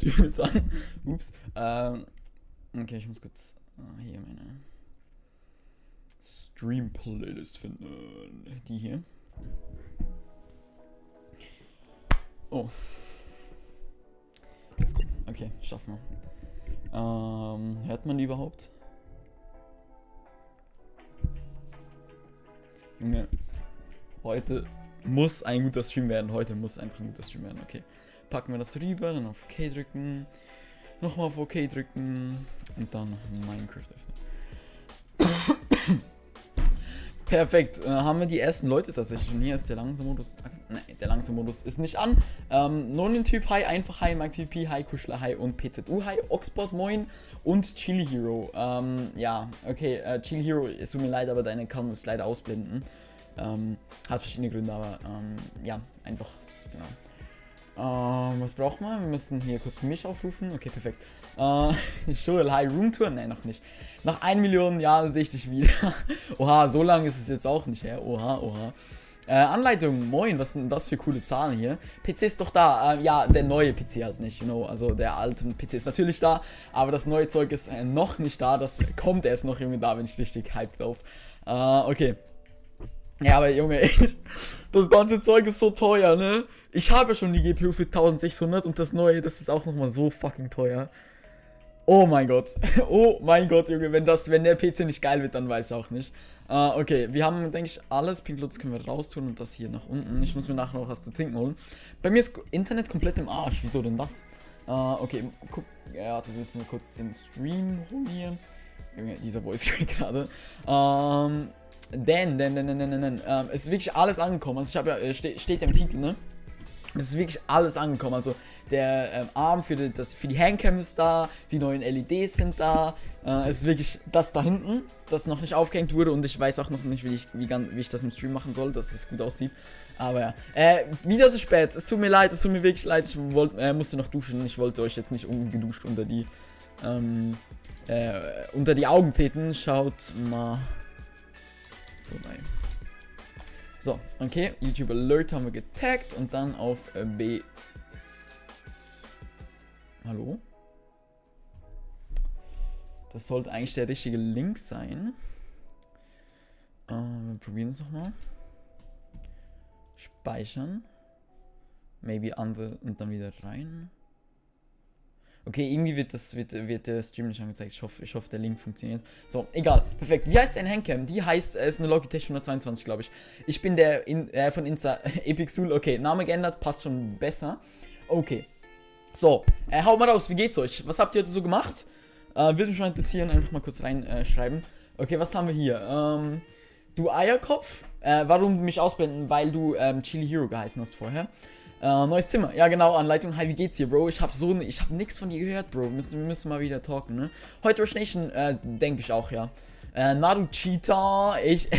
Stream ist an. Ups. Okay, ich muss kurz hier meine Stream-Playlist finden. Die hier. Oh. Let's go. Okay, schaffen wir. Hört man die überhaupt? Junge, heute muss ein guter Stream werden. Heute muss einfach ein guter Stream werden. Okay, packen wir das rüber, dann auf OK drücken. Nochmal auf OK drücken. Und dann Minecraft öffnen. Perfekt, haben wir die ersten Leute tatsächlich. Und hier ist der Langsam-Modus. Nein, der Langsam-Modus ist nicht an. Nonin-Typ, hi, einfach hi, MikePP, hi, Kuschler, hi und PZU, hi, Oxport, moin und Chili Hero. Ja, okay, Chili Hero, es tut mir leid, aber deine Account muss leider ausblenden. Hat verschiedene Gründe, aber ja, einfach, genau. Was braucht man? Wir müssen hier kurz mich aufrufen. Okay, perfekt. Joel, hi, Roomtour? Nein, noch nicht. Nach 1 Million Jahren sehe ich dich wieder. Oha, so lange ist es jetzt auch nicht her. Oha, oha. Anleitung, moin, was sind das für coole Zahlen hier? PC ist doch da. Ja, der neue PC halt nicht, you know. Also der alte PC ist natürlich da, aber das neue Zeug ist noch nicht da. Das kommt erst noch, Junge, da bin ich richtig hyped drauf. Okay. Ja, aber Junge, das ganze Zeug ist so teuer, ne? Ich habe ja schon die GPU für 1600 und das neue, das ist auch nochmal so fucking teuer. Oh mein Gott, Junge, wenn der PC nicht geil wird, dann weiß ich auch nicht. Okay, wir haben, denke ich, alles. Pinklutz können wir raustun und das hier nach unten. Ich muss mir nachher noch was zu trinken holen. Bei mir ist Internet komplett im Arsch, wieso denn das? Okay, guck, ja, du willst nur kurz den Stream holen hier. Junge, dieser Voice gerade. Es ist wirklich alles angekommen. Also ich habe ja, steht ja im Titel, ne? Es ist wirklich alles angekommen. Also der Arm für die Handcam ist da, die neuen LEDs sind da. Es ist wirklich das da hinten, das noch nicht aufgehängt wurde und ich weiß auch noch nicht, wie ich das im Stream machen soll, dass es gut aussieht. Aber ja, wieder so spät. Es tut mir leid, es tut mir wirklich leid. Ich musste noch duschen. Ich wollte euch jetzt nicht ungeduscht unter die Augen treten. Schaut mal vorbei. So, okay, YouTube Alert haben wir getaggt und dann auf B. Hallo? Das sollte eigentlich der richtige Link sein. Wir probieren es nochmal. Speichern. Maybe andere und dann wieder rein. Okay, irgendwie wird der Stream nicht angezeigt. Ich hoffe, der Link funktioniert. So, egal. Perfekt. Wie heißt dein Handcam? Die heißt, es ist eine Logitech 122, glaube ich. Ich bin der von Insta, Epixul. Okay, Name geändert, passt schon besser. Okay. So, haut mal raus, wie geht's euch? Was habt ihr heute so gemacht? Würde mich mal interessieren, einfach mal kurz reinschreiben. Okay, was haben wir hier? Du Eierkopf. Warum mich ausblenden? Weil du Chili Hero geheißen hast vorher. Neues Zimmer. Ja, genau, Anleitung. Hi, wie geht's dir, Bro? Ich hab nix von dir gehört, Bro. Wir müssen mal wieder talken, ne? Heute Rush Nation, denke ich auch, ja. Naru Cheetah, ich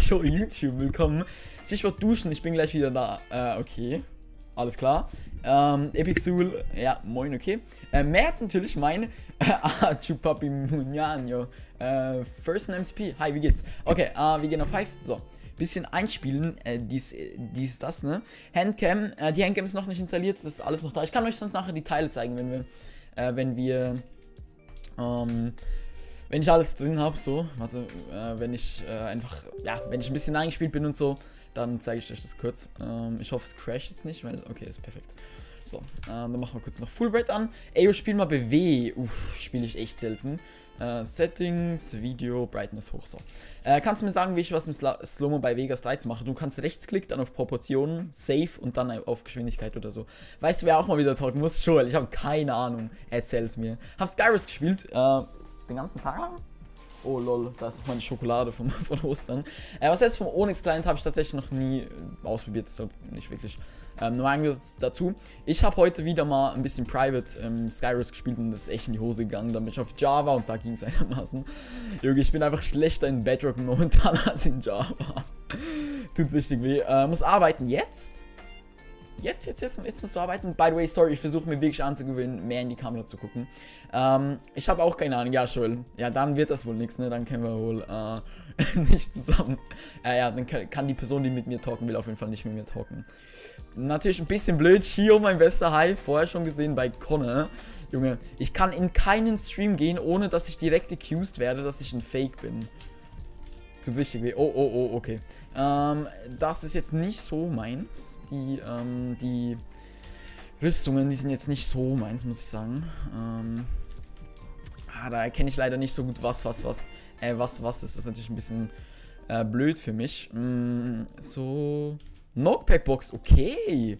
YouTube, willkommen. Stichwort duschen, ich bin gleich wieder da. Okay. Alles klar. Epixul, ja, moin, okay. Mert natürlich mein Chupapi Munyanyo. First MCP. Hi, wie geht's? Okay, wir gehen auf Hive. So. Bisschen einspielen, dies, das, ne? Handcam, die Handcam ist noch nicht installiert, das ist alles noch da. Ich kann euch sonst nachher die Teile zeigen, wenn ich alles drin habe, so. Warte, wenn ich wenn ich ein bisschen eingespielt bin und so, dann zeige ich euch das kurz. Ich hoffe, es crasht jetzt nicht, weil, okay, ist perfekt. So, dann machen wir kurz noch Fullbright an. Ey, spiel mal BW. Spiele ich echt selten. Settings, Video, Brightness hoch, so. Kannst du mir sagen, wie ich was im Slow-Mo bei Vegas 13 mache? Du kannst rechtsklick, dann auf Proportionen, Save und dann auf Geschwindigkeit oder so. Weißt du, wer auch mal wieder talken muss? Joel, ich habe keine Ahnung. Erzähl es mir. Hab Skyrus gespielt, den ganzen Tag lang. Oh lol, da ist noch meine Schokolade von Ostern. Was jetzt vom Onyx Client habe ich tatsächlich noch nie ausprobiert, deshalb nicht wirklich. Normal dazu. Ich habe heute wieder mal ein bisschen Private Skyrus gespielt und das ist echt in die Hose gegangen. Dann bin ich auf Java und da ging es einigermaßen. Junge, ich bin einfach schlechter in Bedrock momentan als in Java. Tut richtig weh. Muss arbeiten jetzt. jetzt musst du arbeiten. By the way, sorry, ich versuche mir wirklich anzugewöhnen, mehr in die Kamera zu gucken. Ich habe auch keine Ahnung. Ja, Joel. Ja, dann wird das wohl nichts, ne? Dann können wir wohl nicht zusammen. Ja, dann kann die Person, die mit mir talken will, auf jeden Fall nicht mit mir talken. Natürlich ein bisschen blöd. Shio, mein bester High. Vorher schon gesehen bei Connor. Junge, ich kann in keinen Stream gehen, ohne dass ich direkt accused werde, dass ich ein Fake bin. Zu wichtig. Oh, okay. Das ist jetzt nicht so meins. Die Rüstungen, die sind jetzt nicht so meins, muss ich sagen. Da erkenne ich leider nicht so gut, was ist. Das ist natürlich ein bisschen blöd für mich. So. Knockback-Box, okay.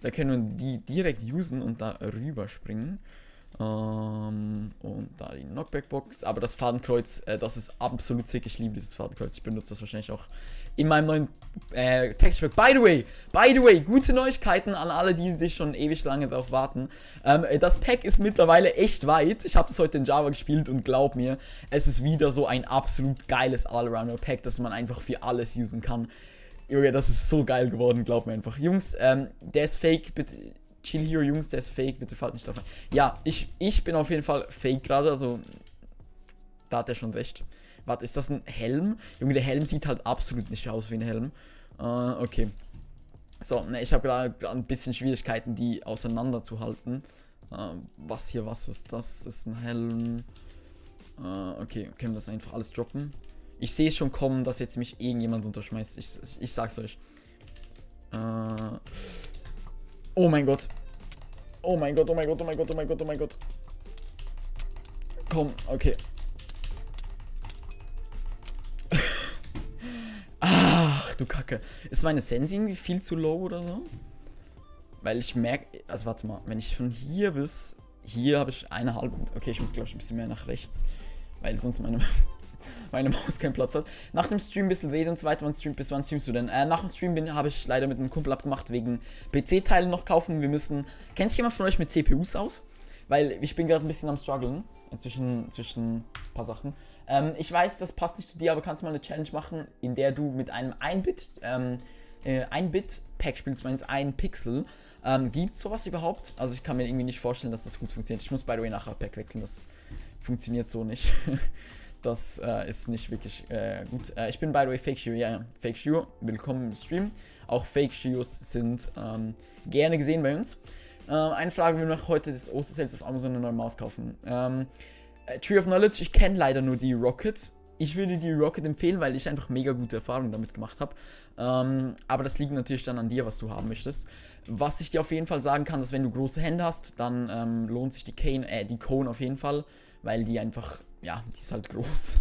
Da können wir die direkt usen und da rüberspringen. Und da die Knockback-Box. Aber das Fadenkreuz, das ist absolut sick. Ich liebe dieses Fadenkreuz. Ich benutze das wahrscheinlich auch in meinem neuen Textpack. By the way, gute Neuigkeiten an alle, die sich schon ewig lange darauf warten. Das Pack ist mittlerweile echt weit. Ich habe das heute in Java gespielt und glaub mir, es ist wieder so ein absolut geiles Allrounder-Pack, das man einfach für alles usen kann. Junge, das ist so geil geworden, glaub mir einfach. Jungs, der ist fake, bitte. Chill hier, Jungs, der ist fake, bitte fallt nicht drauf ein. Ja, ich bin auf jeden Fall fake gerade, also da hat er schon recht. Warte, ist das ein Helm? Junge, der Helm sieht halt absolut nicht aus wie ein Helm. Okay. So, ne, ich habe gerade ein bisschen Schwierigkeiten, die auseinanderzuhalten. Was ist? Das ist ein Helm. Okay, können wir das einfach alles droppen? Ich sehe schon kommen, dass jetzt mich irgendjemand unterschmeißt. Ich sag's euch. Oh mein Gott. Oh mein Gott. Komm, okay. Ach, du Kacke. Ist meine Sense irgendwie viel zu low oder so? Weil ich merke, also warte mal, wenn ich von hier bis hier habe ich eine halbe. Okay, ich muss glaube ich ein bisschen mehr nach rechts. Weil sonst meine Maus keinen Platz hat. Nach dem Stream ein bisschen reden und so weiter. Bis wann streamst du denn? Nach dem Stream habe ich leider mit einem Kumpel abgemacht, wegen PC-Teilen noch kaufen. Wir müssen. Kennt sich jemand von euch mit CPUs aus? Weil ich bin gerade ein bisschen am struggeln. Zwischen ein paar Sachen. Ich weiß, das passt nicht zu dir, aber kannst du mal eine Challenge machen, in der du mit einem 1-Bit-Pack spielst, meinst 1 Pixel. Gibt es sowas überhaupt? Also ich kann mir irgendwie nicht vorstellen, dass das gut funktioniert. Ich muss by the way nachher Pack wechseln, das funktioniert so nicht. Das ist nicht wirklich gut. Ich bin by the way Fake Shio, ja, Fake Shio, willkommen im Stream. Auch Fake Shios sind gerne gesehen bei uns. Eine Frage, wir noch heute das Ostersales auf Amazon eine neue Maus kaufen. Tree of Knowledge, ich kenne leider nur die Rocket. Ich würde die Rocket empfehlen, weil ich einfach mega gute Erfahrungen damit gemacht habe. Aber das liegt natürlich dann an dir, was du haben möchtest. Was ich dir auf jeden Fall sagen kann, dass wenn du große Hände hast, dann lohnt sich die Cone auf jeden Fall, weil die einfach, ja, die ist halt groß.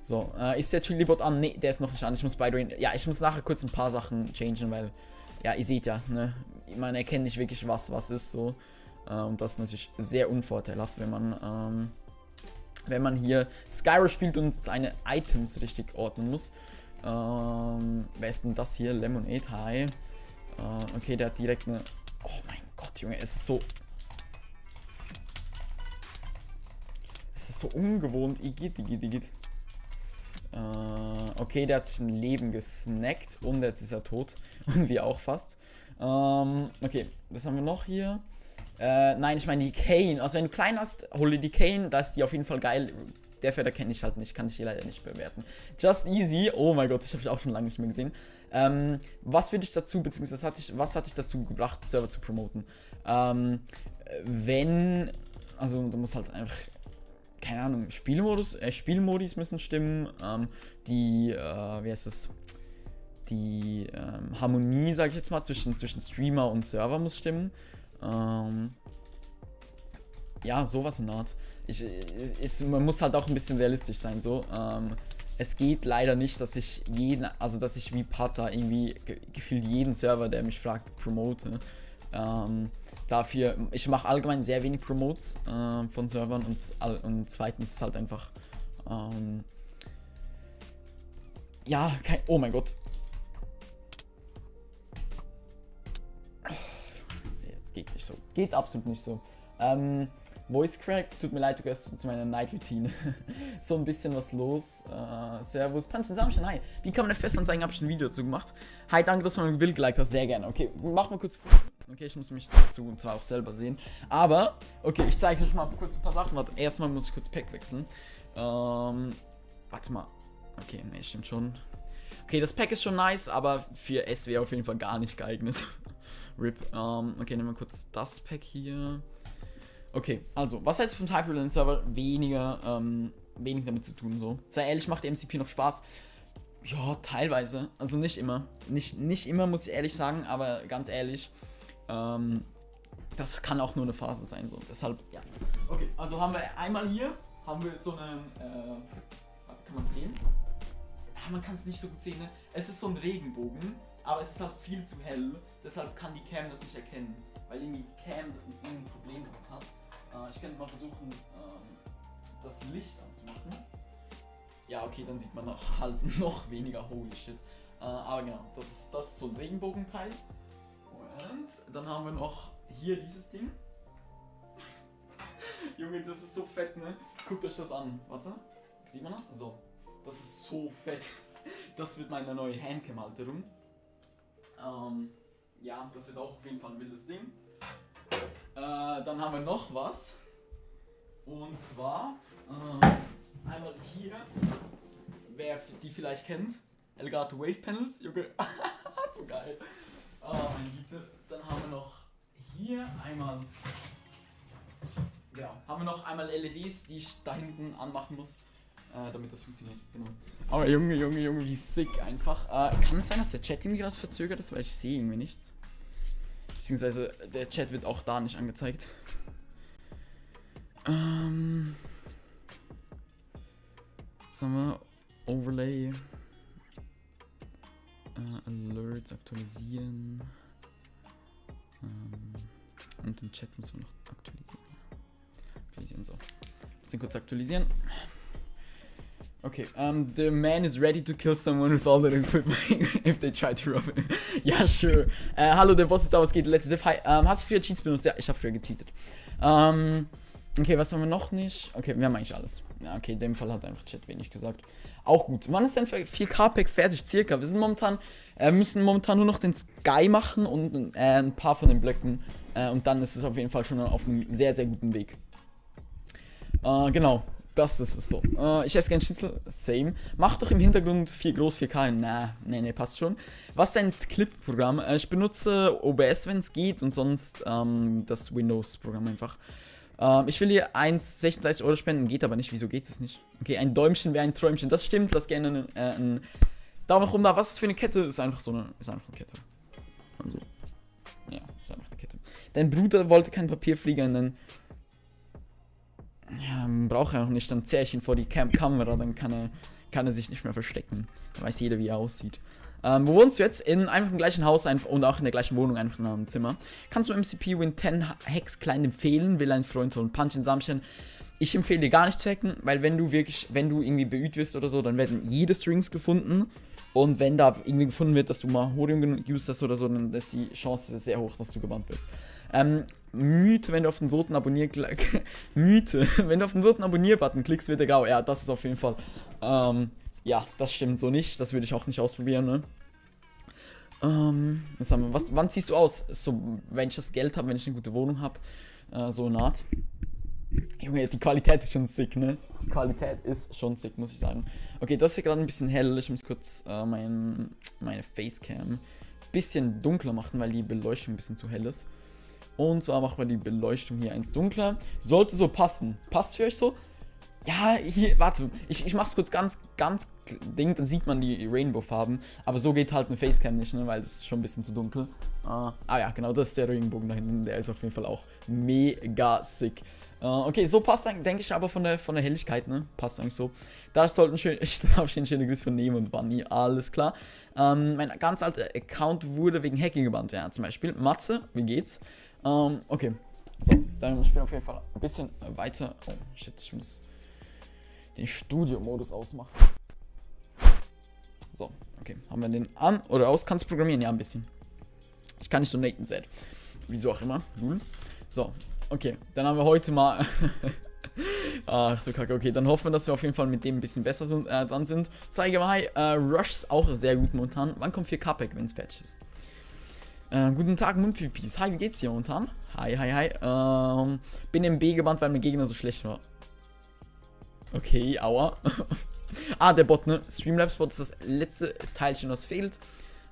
So, ist der Chili-Bot an? Ne, der ist noch nicht an. Ich muss by the way, ja, ich muss nachher kurz ein paar Sachen changen, weil, ja, ihr seht ja, ne, man erkennt nicht wirklich, was ist so. Und das ist natürlich sehr unvorteilhaft, wenn man hier Skyro spielt und seine Items richtig ordnen muss. Wer ist denn das hier? Lemonade High. Okay, der hat direkt eine. Oh mein Gott, Junge, es ist so ungewohnt. Igitt. Okay, der hat sich ein Leben gesnackt und jetzt ist er tot. Und wir auch fast. Okay, was haben wir noch hier? Nein, ich meine die Kane. Also wenn du klein hast, hol dir die Kane, da ist die auf jeden Fall geil. Der Felder kenne ich halt nicht, kann ich hier leider nicht bewerten. Just Easy, oh mein Gott, ich habe ich auch schon lange nicht mehr gesehen. Was würde ich dazu, beziehungsweise was hat dich dazu gebracht, Server zu promoten? Also du musst halt einfach, keine Ahnung, Spielmodis müssen stimmen, wie heißt das? Die Harmonie, sage ich jetzt mal, zwischen Streamer und Server muss stimmen. Ja, sowas in der Art. Man muss halt auch ein bisschen realistisch sein, so. Es geht leider nicht, dass ich wie Pata irgendwie gefühlt jeden Server, der mich fragt, promote. Ich mache allgemein sehr wenig Promotes von Servern und zweitens ist halt einfach, oh mein Gott. Geht nicht so. Geht absolut nicht so. Voice Crack, tut mir leid, du gehörst zu meiner Night Routine. So ein bisschen was los. Servus. Punchen Samstag, hi. Wie kann man FPS-Anzeigen? Habe ich ein Video dazu gemacht. Hi, danke, dass du mein Bild geliked hast. Sehr gerne. Okay, mach mal kurz. Okay, ich muss mich dazu und zwar auch selber sehen. Aber, okay, ich zeige euch mal kurz ein paar Sachen. Warte, erstmal muss ich kurz Pack wechseln. Warte mal. Okay, ne, stimmt schon. Okay, das Pack ist schon nice, aber für SW auf jeden Fall gar nicht geeignet. RIP. Okay, nehmen wir kurz das Pack hier. Okay, also, was heißt vom Type Server? Wenig damit zu tun, so. Sei ehrlich, macht der MCP noch Spaß? Ja, teilweise. Also nicht immer. Nicht immer, muss ich ehrlich sagen, aber ganz ehrlich, das kann auch nur eine Phase sein, so. Deshalb, ja. Okay, also haben wir einmal hier, haben wir so einen, warte, kann man sehen? Man kann es nicht so gut sehen, ne? Es ist so ein Regenbogen, aber es ist halt viel zu hell, deshalb kann die Cam das nicht erkennen, weil irgendwie die Cam ein Problem damit hat. Ich könnte mal versuchen, das Licht anzumachen. Ja, okay, dann sieht man halt noch weniger, holy shit. Aber genau, das ist so ein Regenbogenteil. Und dann haben wir noch hier dieses Ding. Junge, das ist so fett, ne? Guckt euch das an. Warte, sieht man das? So. Das ist so fett. Das wird meine neue Handcam-Halterung. Ja, das wird auch auf jeden Fall ein wildes Ding. Dann haben wir noch was. Und zwar einmal hier, wer die vielleicht kennt, Elgato Wave Panels. Junge, so geil. Meine Güte. Dann haben wir noch hier einmal, ja, haben wir noch einmal LEDs, die ich da hinten anmachen muss. Damit das funktioniert, genau. Aber Junge, wie sick einfach. Kann es sein, dass der Chat irgendwie gerade verzögert ist, weil ich sehe irgendwie nichts. Beziehungsweise der Chat wird auch da nicht angezeigt. Was haben wir? Overlay. Alerts aktualisieren. Und den Chat müssen wir noch aktualisieren. So. Bisschen kurz aktualisieren. Okay, the man is ready to kill someone with all that equipment if they try to rob him. Ja, sure. Hallo, der Boss ist da, was geht? Let's Hi. Hast du früher Cheats benutzt? Ja, ich habe früher gecheatet. Okay, was haben wir noch nicht? Okay, wir haben eigentlich alles. Ja, okay, in dem Fall hat einfach Chat wenig gesagt. Auch gut. Wann ist denn 4K-Pack fertig? Circa. Wir sind müssen momentan nur noch den Sky machen und ein paar von den Blöcken. Und dann ist es auf jeden Fall schon auf einem sehr, sehr guten Weg. Genau. Das ist es so. Ich esse gerne Schnitzel. Same. Mach doch im Hintergrund 4 groß 4K. Nee, passt schon. Was ist dein Clip-Programm? Ich benutze OBS, wenn es geht, und sonst das Windows-Programm einfach. Ich will hier 1,36 € spenden, geht aber nicht. Wieso geht es nicht? Okay, ein Däumchen wäre ein Träumchen. Das stimmt. Lass gerne einen Daumen nach oben da. Was ist für eine Kette? Ist einfach eine Kette. Also, ja, ist einfach eine Kette. Dein Bruder wollte keinen Papierflieger in den. Ja, braucht er auch nicht, dann zerre ich ihn vor die Kamera, dann kann er sich nicht mehr verstecken. Dann weiß jeder, wie er aussieht. Wo wohnst du jetzt? Einfach im gleichen Haus und auch in der gleichen Wohnung, einfach in einem Zimmer. Kannst du MCP Win 10 Hacks klein empfehlen? Will ein Freund und Punch in Samstchen. Ich empfehle dir gar nicht zu hacken, weil wenn du irgendwie beüht wirst oder so, dann werden jede Strings gefunden. Und wenn da irgendwie gefunden wird, dass du mal Horium used hast oder so, dann ist die Chance sehr hoch, dass du gebannt bist. Mythe, wenn du auf den roten Abonnier-Button klickst, wird der grau. Ja, das ist auf jeden Fall. Ja, das stimmt so nicht. Das würde ich auch nicht ausprobieren, ne? Was haben wir? Wann ziehst du aus? So, wenn ich das Geld habe, wenn ich eine gute Wohnung habe. So eine Art. Junge, die Qualität ist schon sick, ne? Die Qualität ist schon sick, muss ich sagen. Okay, das ist hier gerade ein bisschen hell. Ich muss kurz meine Facecam ein bisschen dunkler machen, weil die Beleuchtung ein bisschen zu hell ist. Und zwar machen wir die Beleuchtung hier eins dunkler. Sollte so passen. Passt für euch so? Ja, hier, warte. Ich mach's kurz ganz Ding, dann sieht man die Rainbow-Farben. Aber so geht halt eine Facecam nicht, ne? Weil das ist schon ein bisschen zu dunkel. Ja, genau, das ist der Regenbogen da hinten. Der ist auf jeden Fall auch mega sick. Okay, so passt eigentlich, denke ich, aber von der Helligkeit, ne? Passt eigentlich so. Da sollten schöne Grüße von Nemo und Bunny, alles klar. Mein ganz alter Account wurde wegen Hacking gebannt, ja, zum Beispiel. Matze, wie geht's? Okay, so, dann spielen wir auf jeden Fall ein bisschen weiter. Oh, shit, ich muss den Studio-Modus ausmachen. So, okay, haben wir den an oder aus? Kannst du programmieren? Ja, ein bisschen. Ich kann nicht donaten, Zed. Wieso auch immer. Cool. So, Okay, dann haben wir heute mal... Ach du Kacke, okay, dann hoffen wir, dass wir auf jeden Fall mit dem ein bisschen besser sind, dran sind. Zeige mal, hi, Rush ist auch sehr gut momentan. Wann kommt 4K-Pack, wenn es fertig ist? Guten Tag, Mundpipis. Hi, wie geht's dir momentan? Hi, hi, hi. Bin im B gebannt, weil mein Gegner so schlecht war. Okay, aua. Der Bot, ne? Streamlabs-Bot ist das letzte Teilchen, was fehlt.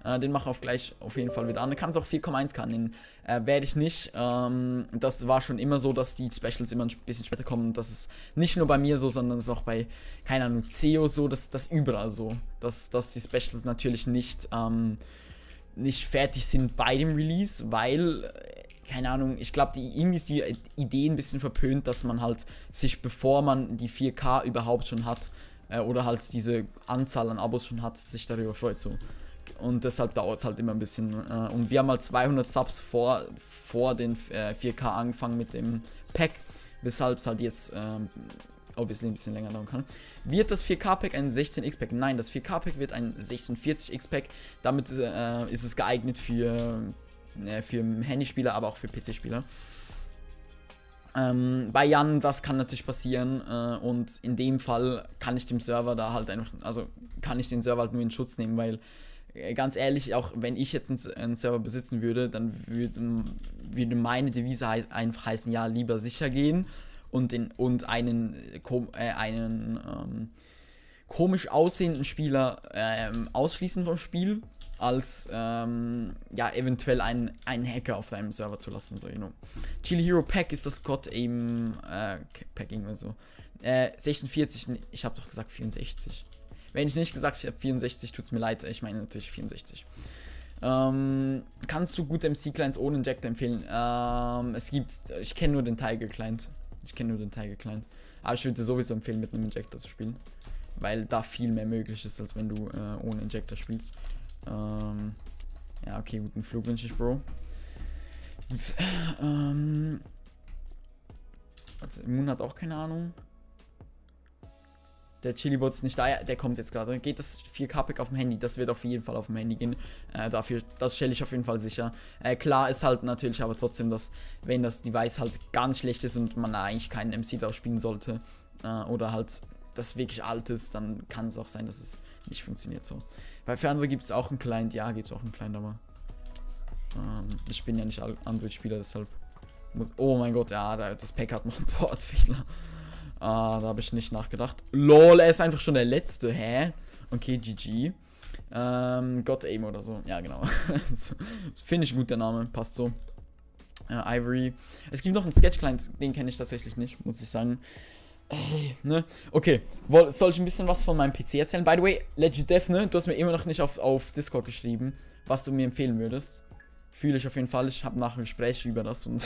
Den mache ich gleich auf jeden Fall wieder an. Kann es auch 4,1K nehmen. Werde ich nicht. Das war schon immer so, dass die Specials immer ein bisschen später kommen. Das ist nicht nur bei mir so, sondern das ist auch bei, keine Ahnung, CEO so. Das ist überall so. Dass die Specials natürlich nicht fertig sind bei dem Release, weil, keine Ahnung, ich glaube, irgendwie ist die Idee ein bisschen verpönt, dass man halt sich, bevor man die 4K überhaupt schon hat, oder halt diese Anzahl an Abos schon hat, sich darüber freut so. Und deshalb dauert es halt immer ein bisschen. Und wir haben halt 200 Subs vor den 4K angefangen mit dem Pack, weshalb es halt jetzt obviously ein bisschen länger dauern kann. Wird das 4K-Pack ein 16x-Pack? Nein, das 4K-Pack wird ein 46x-Pack. Damit ist es geeignet für Handyspieler, aber auch für PC-Spieler. Bei Jan, das kann natürlich passieren, und in dem Fall kann ich dem Server da halt einfach, also kann ich den Server halt nur in Schutz nehmen, weil ganz ehrlich, auch wenn ich jetzt einen Server besitzen würde, dann würde meine Devise einfach heißen, ja, lieber sicher gehen und einen komisch aussehenden Spieler ausschließen vom Spiel, als eventuell einen Hacker auf deinem Server zu lassen, so, you know. Chili Hero Pack ist das God Aim Pack irgendwie so. 46, ich habe doch gesagt 64. Wenn ich nicht gesagt habe 64, tut's mir leid, ich meine natürlich 64. Kannst du gute MC-Clients ohne Injector empfehlen? Ich kenne nur den Tiger-Client. Aber ich würde sowieso empfehlen, mit einem Injector zu spielen. Weil da viel mehr möglich ist, als wenn du ohne Injector spielst. Ja, okay, guten Flug wünsche ich, Bro. Gut, also Immun hat auch keine Ahnung. Der Chilibot ist nicht da, der kommt jetzt gerade. Geht das 4K-Pack auf dem Handy? Das wird auf jeden Fall auf dem Handy gehen. Das stelle ich auf jeden Fall sicher. Klar ist halt natürlich aber trotzdem, dass, wenn das Device halt ganz schlecht ist und man eigentlich keinen MC drauf spielen sollte, oder halt das wirklich alt ist, dann kann es auch sein, dass es nicht funktioniert so. Bei für andere gibt es auch einen Client, ja, gibt es auch einen Client, aber ich bin ja nicht Android-Spieler, deshalb. Oh mein Gott, ja, das Pack hat noch einen Portfehler. Da habe ich nicht nachgedacht. LOL, er ist einfach schon der Letzte, hä? Okay, GG. God Aim oder so. Ja, genau. Finde ich gut, der Name. Passt so. Ivory. Es gibt noch einen Sketch-Client, den kenne ich tatsächlich nicht, muss ich sagen. Ey, ne? Okay, soll ich ein bisschen was von meinem PC erzählen? By the way, Legit Dev, ne? Du hast mir immer noch nicht auf Discord geschrieben, was du mir empfehlen würdest. Fühle ich auf jeden Fall. Ich habe nachher ein Gespräch über das und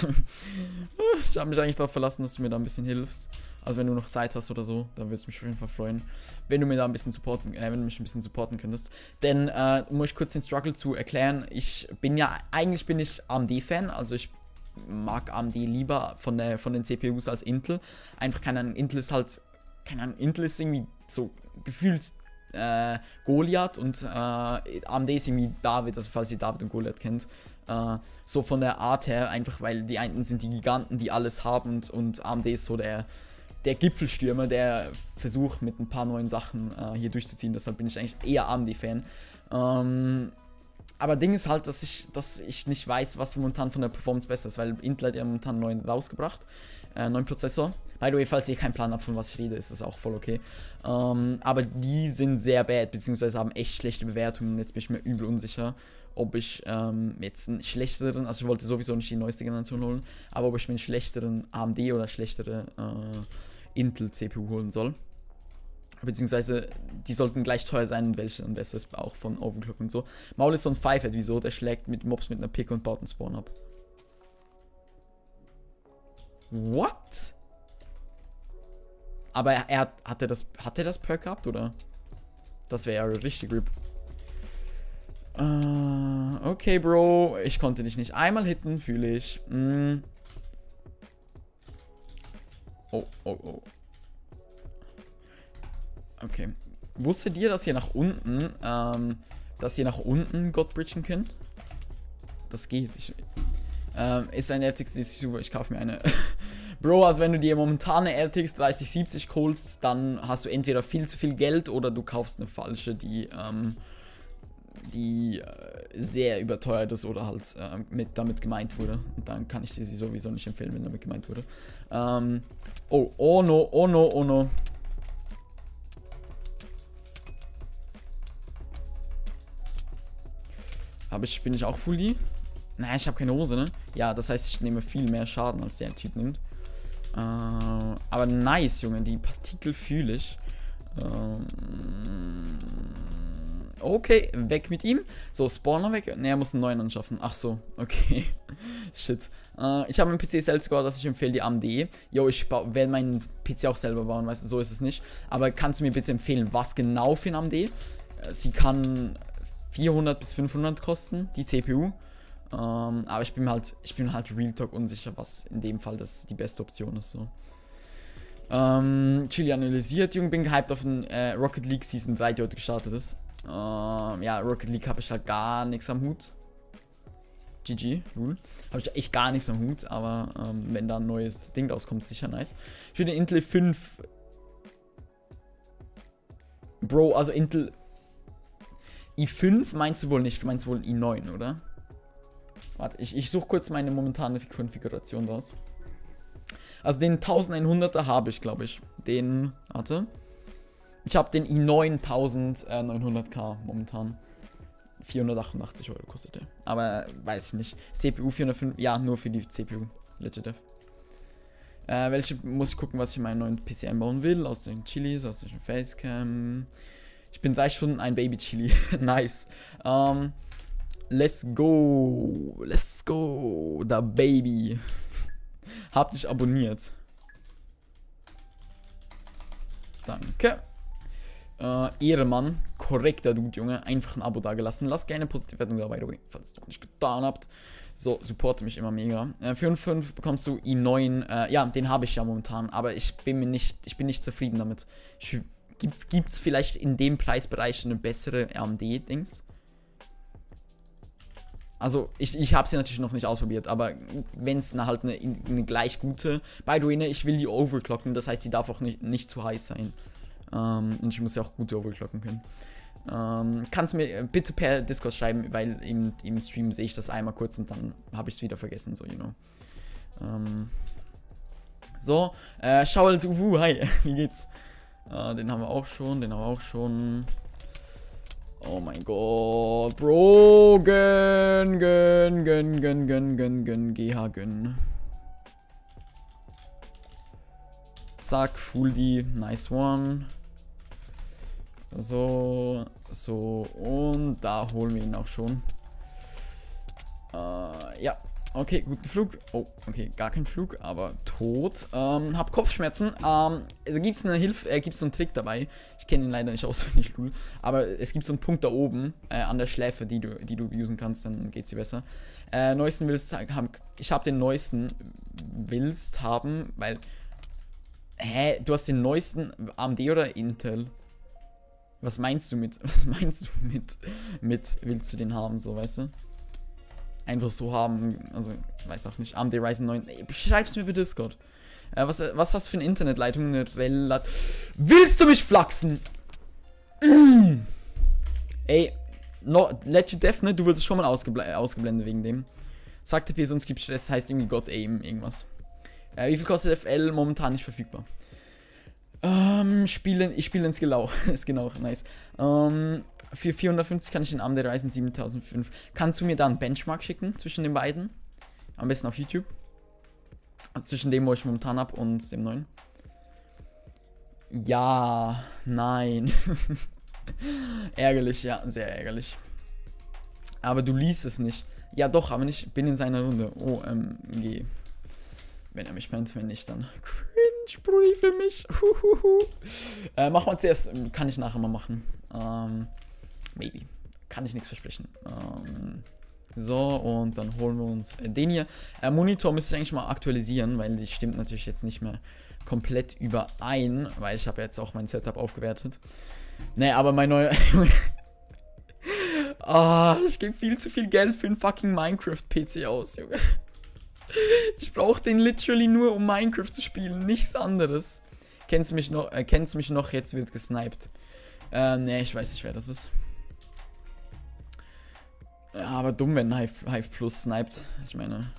ich habe mich eigentlich darauf verlassen, dass du mir da ein bisschen hilfst. Also wenn du noch Zeit hast oder so, dann würde es mich auf jeden Fall freuen, wenn du mir da ein bisschen wenn du mich ein bisschen supporten könntest. Denn, um euch kurz den Struggle zu erklären, eigentlich bin ich AMD-Fan, also ich mag AMD lieber von den CPUs als Intel. Einfach, keine Ahnung, Intel ist irgendwie so gefühlt Goliath und AMD ist irgendwie David, also falls ihr David und Goliath kennt. So von der Art her, einfach weil die einen sind die Giganten, die alles haben, und AMD ist so der Gipfelstürmer, der versucht mit ein paar neuen Sachen hier durchzuziehen. Deshalb bin ich eigentlich eher AMD-Fan. Aber Ding ist halt, dass ich nicht weiß, was momentan von der Performance besser ist, weil Intel hat ja momentan einen neuen rausgebracht, neuen Prozessor. By the way, falls ihr keinen Plan habt, von was ich rede, ist das auch voll okay. Aber die sind sehr bad, beziehungsweise haben echt schlechte Bewertungen. Jetzt bin ich mir übel unsicher, ob ich jetzt einen schlechteren, also ich wollte sowieso nicht die neueste Generation holen, aber ob ich mir einen schlechteren AMD oder schlechtere Intel-CPU holen soll. Beziehungsweise, die sollten gleich teuer sein, und welche, und das ist auch von Overclock und so. Maul ist so ein Fivehead, wieso? Der schlägt mit Mobs mit einer Pick und baut einen Spawn ab. What? Aber hat er das Perk gehabt, oder? Das wäre ja richtig RIP. Okay, Bro. Ich konnte dich nicht einmal hitten, fühle ich. Oh. Okay. Wusstet ihr, dass ihr nach unten, God bridgen könnt? Das geht. Ist eine RTX 30 super, ich kaufe mir eine. Bro, also wenn du dir momentan eine RTX 3070 holst, dann hast du entweder viel zu viel Geld oder du kaufst eine falsche, die sehr überteuert ist oder halt damit gemeint wurde. Und dann kann ich dir sie sowieso nicht empfehlen, wenn damit gemeint wurde. Oh no, oh no, oh no. Bin ich auch fully? Nein, ich habe keine Hose, ne? Ja, das heißt, ich nehme viel mehr Schaden, als der Typ nimmt. Aber nice, Junge, die Partikel fühle ich. Okay, weg mit ihm. So, Spawner weg. Ne, er muss einen neuen anschaffen. Ach so, okay. Shit. Ich habe meinen PC selbst gebaut, dass ich empfehle die AMD. Yo, ich werde meinen PC auch selber bauen, weißt du, so ist es nicht. Aber kannst du mir bitte empfehlen, was genau für eine AMD? Sie kann 400 bis 500 kosten, die CPU. Aber ich bin halt Real Talk unsicher, was in dem Fall die beste Option ist. So. Chili analysiert, Junge, bin gehypt auf den Rocket League Season 3, die heute gestartet ist. Ja, Rocket League habe ich halt gar nichts am Hut. GG, Rule. Habe ich echt gar nichts am Hut, aber wenn da ein neues Ding rauskommt, ist sicher nice. Ich will den Intel 5. Bro, also Intel i5 meinst du wohl nicht, du meinst wohl i9, oder? Warte, ich suche kurz meine momentane Konfiguration raus. Also den 1100er habe ich, glaube ich. Den, warte. Ich habe den i9 1900K momentan. 488 Euro kostet der. Aber weiß ich nicht. CPU 405, ja, nur für die CPU. Legit. Welche muss ich gucken, was ich in meinen neuen PC einbauen will. Aus den Chilis, aus den Facecam. Ich bin 3 Stunden ein Baby-Chili. Nice. Let's go. Let's go. Da Baby. Hab dich abonniert. Danke. Ehremann. Korrekter Dude, Junge. Einfach ein Abo dagelassen. Lass gerne eine positive Wertung dabei, falls ihr es noch nicht getan habt. So, supporte mich immer mega. Für 5 bekommst du i9. Ja, den habe ich ja momentan. Aber ich bin nicht zufrieden damit. Gibt's vielleicht in dem Preisbereich eine bessere AMD-Dings? Also, ich habe sie natürlich noch nicht ausprobiert, aber wenn es halt eine gleich gute... By the way, ne, ich will die overclocken, das heißt, die darf auch nicht zu heiß sein. Und ich muss ja auch gut overclocken können. Kannst du mir bitte per Discord schreiben, weil im Stream sehe ich das einmal kurz und dann habe ich es wieder vergessen, so, you know. So, Shaul Uwu, hi, wie geht's? Den haben wir auch schon, Oh mein Gott, Bro, gönn, GH, gönn. Zack, full die, nice one. So, und da holen wir ihn auch schon. Ja, okay, guten Flug. Oh, okay, gar kein Flug, aber tot. Hab Kopfschmerzen. Also gibt's eine Hilfe, gibt's so einen Trick dabei. Ich kenne ihn leider nicht auswendig, Lul. Aber es gibt so einen Punkt da oben, an der Schläfe, die du usen kannst, dann geht's dir besser. Neuesten willst haben. Ich habe den neuesten willst haben, weil. Hä? Du hast den neuesten AMD oder Intel? Was meinst du mit willst du den haben, so, weißt du? Einfach so haben, also, weiß auch nicht, AMD Ryzen 9, schreib's mir bitte Discord. Was hast du für eine Internetleitung? Willst du mich flachsen? Ey, Legit Def, ne, du wurdest schon mal ausgeblendet wegen dem. Sagte P, sonst gibt Stress, heißt irgendwie God Aim, irgendwas. Wie viel kostet FL? Momentan nicht verfügbar. Ich spiele in Skill genau, nice. Für 450 kann ich den AMD Ryzen 7005. Kannst du mir da einen Benchmark schicken zwischen den beiden? Am besten auf YouTube. Also zwischen dem, wo ich momentan habe, und dem neuen. Ja, nein. Ärgerlich, ja, sehr ärgerlich. Aber du liest es nicht. Ja doch, aber nicht, bin in seiner Runde. OMG. Wenn er mich meint, wenn nicht, dann cringe, Brudi, für mich. Mach mal zuerst, kann ich nachher mal machen. Maybe. Kann ich nichts versprechen. So, und dann holen wir uns den hier. Monitor müsste ich eigentlich mal aktualisieren, weil die stimmt natürlich jetzt nicht mehr komplett überein, weil ich habe jetzt auch mein Setup aufgewertet. Nee, aber mein neuer... ich gebe viel zu viel Geld für einen fucking Minecraft-PC aus, Junge. Ich brauche den literally nur, um Minecraft zu spielen, nichts anderes. Kennst mich noch, jetzt wird gesniped. Nee, ich weiß nicht, wer das ist. Ja, aber dumm, wenn Hive Plus sniped. Ich meine,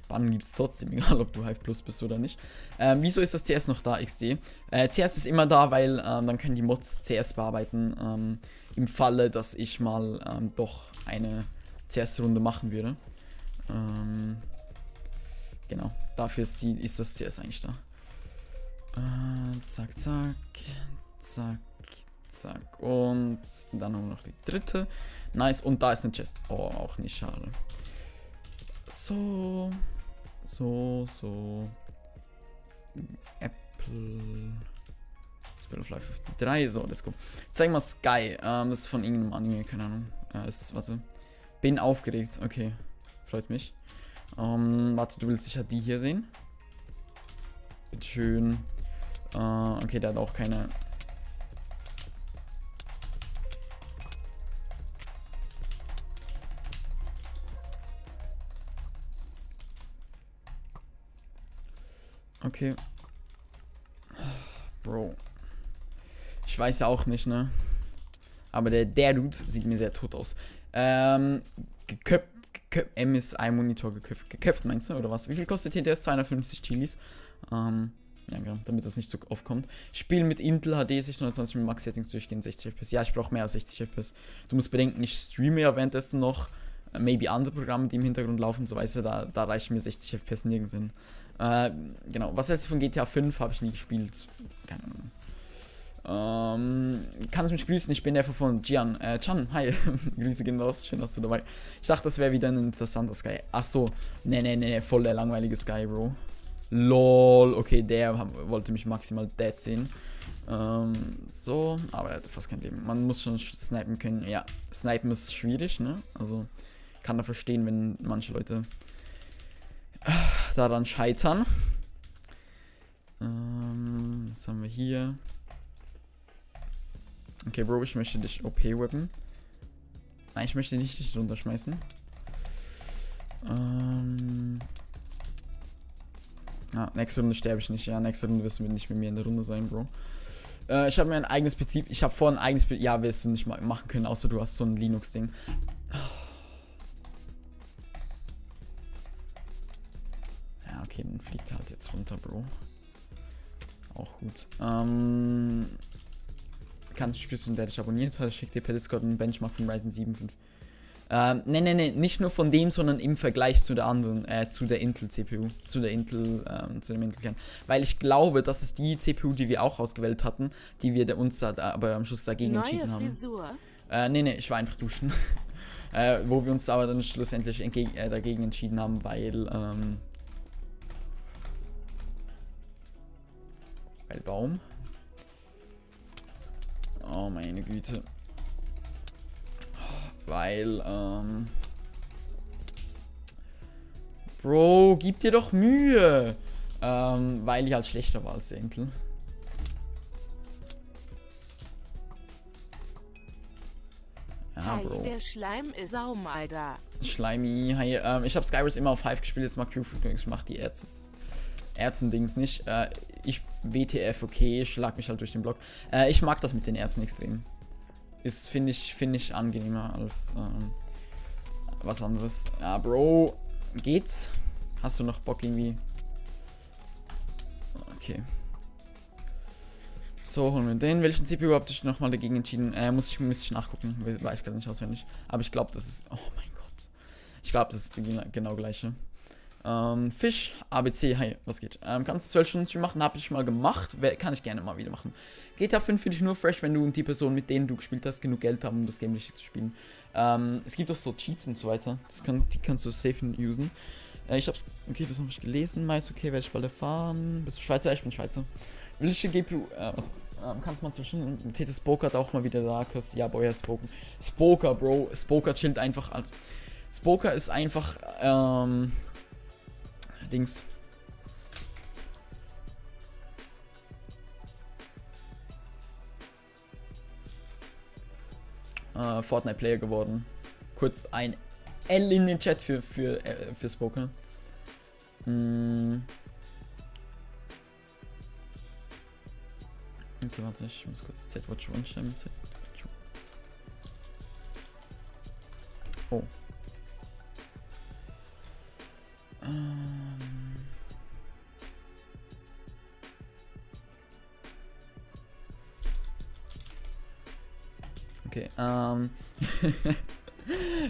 Bann gibt's trotzdem, egal ob du Hive Plus bist oder nicht. Wieso ist das CS noch da, XD? CS ist immer da, weil dann können die Mods CS bearbeiten. Im Falle, dass ich mal doch eine CS-Runde machen würde. Genau, dafür ist das CS eigentlich da. Zack, zack, zack, zack. Und dann haben wir noch die dritte. Nice, und da ist eine Chest. Oh, auch nicht schade. So. Apple. Spirit of Life 53. So, let's go. Zeig mal Sky. Das ist von irgendeinem Anime, keine Ahnung. Warte. Bin aufgeregt. Okay. Freut mich. Warte, du willst sicher die hier sehen. Bitteschön. Okay, der hat auch keine. Okay. Bro. Ich weiß ja auch nicht, ne? Aber der Dude sieht mir sehr tot aus. MSI-Monitor geköpft, meinst du, oder was? Wie viel kostet TTS? 250 Chilis. Ja, genau, damit das nicht so oft kommt. Spiel mit Intel HD 620 mit Max-Settings durchgehen, 60 FPS. Ja, ich brauche mehr als 60 FPS. Du musst bedenken, ich streame ja währenddessen noch maybe andere Programme, die im Hintergrund laufen, so weißt du, da reichen mir 60 FPS nirgends hin. Genau, was hältst du von GTA 5? Habe ich nie gespielt. Keine Ahnung. Kannst mich grüßen, ich bin der von Gian. Chan, hi. Grüße gehen raus, schön, dass du dabei. Ich dachte, das wäre wieder ein interessanter Sky. Achso, nee, voll der langweilige Sky, Bro. LOL, okay, der wollte mich maximal dead sehen. So, aber er hatte fast kein Leben. Man muss schon snipen können. Ja, snipen ist schwierig, ne? Also, kann da verstehen, wenn manche Leute daran scheitern. Was haben wir hier? Okay, Bro, ich möchte dich OP-whippen. Nein, ich möchte dich runterschmeißen. Nächste Runde sterbe ich nicht. Ja, nächste Runde wirst du nicht mit mir in der Runde sein, Bro. Ich habe mir ein eigenes Betrieb. Ich habe vor ein eigenes Betrieb. Ja, wirst du nicht machen können, außer du hast so ein Linux-Ding. Ja, okay, dann fliegt er halt jetzt runter, Bro. Auch gut. Kannst du mich grüßen, der dich abonniert hat. Schick dir per Discord einen Benchmark von Ryzen 7 5. Nee, nicht nur von dem, sondern im Vergleich zu der anderen, zu der Intel-CPU, zu dem Intel-Kern. Weil ich glaube, das ist die CPU, die wir auch ausgewählt hatten, die wir uns aber am Schluss dagegen entschieden haben. Frisur. Nee, ich war einfach duschen. Wo wir uns aber dann schlussendlich dagegen entschieden haben, weil Baum. Oh, meine Güte. Weil, Bro, gib dir doch Mühe. Weil die halt schlechter war als der Intel. Ja, Bro. Der Schleim ist auch mal da. Schleimi, hi. Ich habe Skywars immer auf Hive gespielt, jetzt mal Q-Freak, ich mach die Ärzten-Dings nicht. Ich WTF, okay, schlag mich halt durch den Block. Ich mag das mit den Ärzten extrem. Ist, finde ich angenehmer als was anderes. Ja, Bro, geht's? Hast du noch Bock irgendwie? Okay. So, holen wir den. Welchen CPU habt ihr nochmal dagegen entschieden? Muss ich nachgucken, weiß ich gerade nicht auswendig. Aber ich glaube, das ist, oh mein Gott. Ich glaube, das ist die genau gleiche. Fisch, ABC, hi, was geht? Kannst du 12 Stunden Stream machen? Habe ich mal gemacht, kann ich gerne mal wieder machen. GTA 5 finde ich nur fresh, wenn du und die Person, mit denen du gespielt hast, genug Geld haben, um das Game richtig zu spielen. Es gibt auch so Cheats und so weiter, die kannst du safe usen. Okay, das habe ich gelesen, meist okay, werde ich bald erfahren. Bist du Schweizer? Ich bin Schweizer. Welche GPU, kannst du mal zwischen, Tete Spoker hat auch mal wieder da, ja, boy, ja, Spoker, Bro, Spoker chillt einfach als, Spoker ist einfach, Dings. Fortnite-Player geworden. Kurz ein L in den Chat für Spoker. Okay, warte, ich muss kurz Z-Watch One schreiben. Oh. Okay,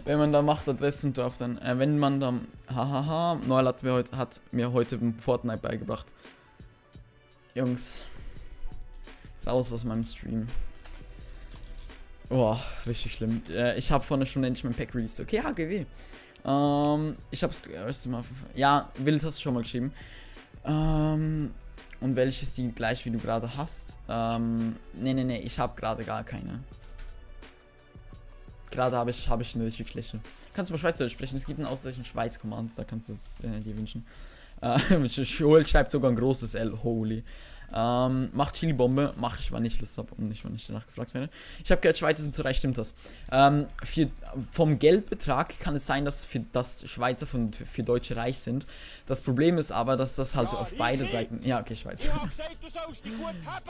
wenn man da macht, Adressen drauf, dann, wenn man dann, Noel hat mir heute Fortnite beigebracht. Jungs, raus aus meinem Stream. Boah, richtig schlimm. Ich habe vor einer Stunde endlich mein Pack released. Okay, HGW. Ich hab's erst mal. Ja, Wild hast du schon mal geschrieben. Und welches die gleich wie du gerade hast? Nee, ich habe gerade gar keine. Gerade habe ich eine richtig schlechte. Kannst du mal Schweizerdeutsch sprechen? Es gibt einen ausreichenden Schweiz-Command, da kannst du es dir wünschen. Joel schreibt sogar ein großes L, holy. Macht Chili-Bombe, mache ich, wann ich Lust habe und nicht, wann ich danach gefragt werde. Ich habe gehört, Schweizer sind zu reich, stimmt das? Vom Geldbetrag kann es sein, dass Schweizer für Deutsche reich sind. Das Problem ist aber, dass das halt auf beide Seiten... Ja, okay, Schweizer.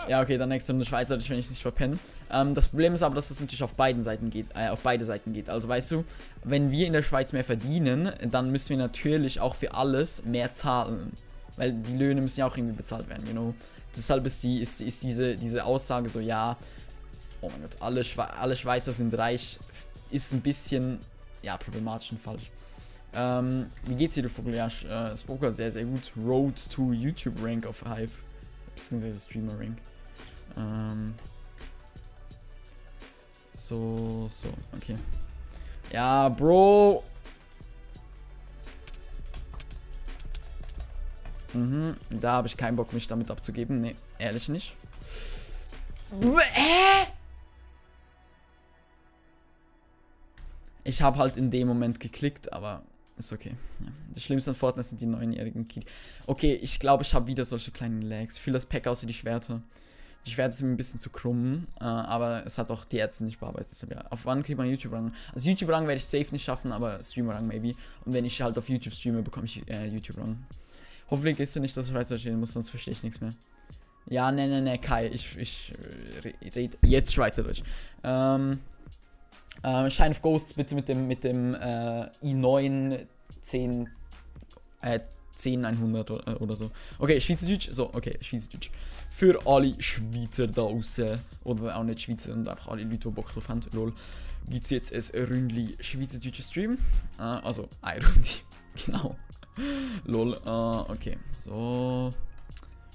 Ja, okay, dann nächste Runde Schweizerdeutsch, wenn ich es nicht verpenne. Das Problem ist aber, dass das natürlich auf beide Seiten geht. Also weißt du, wenn wir in der Schweiz mehr verdienen, dann müssen wir natürlich auch für alles mehr zahlen. Weil die Löhne müssen ja auch irgendwie bezahlt werden, you know. Deshalb ist diese Aussage so, ja, oh mein Gott, alle Schweizer sind reich, ist ein bisschen, ja, problematisch und falsch. Wie geht's dir, du Vogel? Ja, Spoker sehr, sehr gut. Road to YouTube Rank auf Hive. Beziehungsweise Streamer Rank. So, okay. Ja, Bro. Da habe ich keinen Bock, mich damit abzugeben. Nee, ehrlich nicht. Ich habe halt in dem Moment geklickt, aber ist okay. Ja. Das Schlimmste an Fortnite sind die 9-jährigen Kids. Okay, ich glaube, ich habe wieder solche kleinen Lags. Ich fühle das Pack aus wie die Schwerter. Die Schwerter sind ein bisschen zu krumm, aber es hat auch die Ärzte nicht bearbeitet. Deshalb, ja. Auf wann kriegt man YouTube-Rang? Also YouTube-Rang werde ich safe nicht schaffen, aber Streamer-Rang maybe. Und wenn ich halt auf YouTube streame, bekomme ich YouTube-Rang. Hoffentlich gehst du nicht, dass ich Schweizer stehen muss, sonst verstehe ich nichts mehr. Ja, ne, Kai, ich rede jetzt Schweizerdeutsch. Shine of Ghosts bitte mit dem i9 10100 oder so. Okay, Schweizerdeutsch. So, okay, Schweizerdeutsch. Für alle Schweizer da draußen, oder auch nicht Schweizer und einfach alle Leute, die Bock drauf haben, lol, gibt es jetzt ein Ründli Schweizerdeutscher Stream. Also, ein Ründli, genau. Lol, okay, so.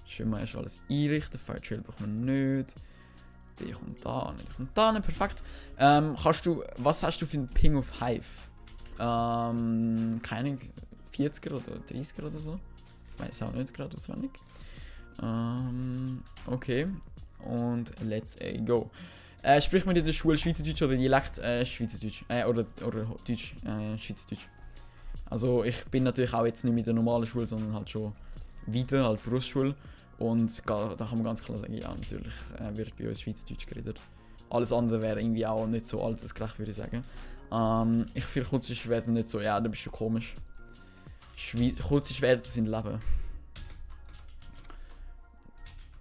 Schön mal erst alles einrichten. Firetrail brauchen wir nicht. Die kommt da nicht, perfekt. Was hast du für einen Ping auf Hive? Keine Ahnung, 40er oder 30er oder so? Weiß auch nicht gerade auswendig. Okay, und let's go. Spricht man in der Schule Schweizerdeutsch oder Dialekt Schweizerdeutsch? Oder Deutsch, Schweizerdeutsch. Also ich bin natürlich auch jetzt nicht mit der normalen Schule, sondern halt schon wieder, halt Berufsschule. Und da kann man ganz klar sagen, ja natürlich wird bei uns Schweizerdeutsch geredet. Alles andere wäre irgendwie auch nicht so altersgerecht, würde ich sagen. Ich finde kurze Schwerter nicht so, ja, da bist du komisch. Kurze Schwerter sind Leben.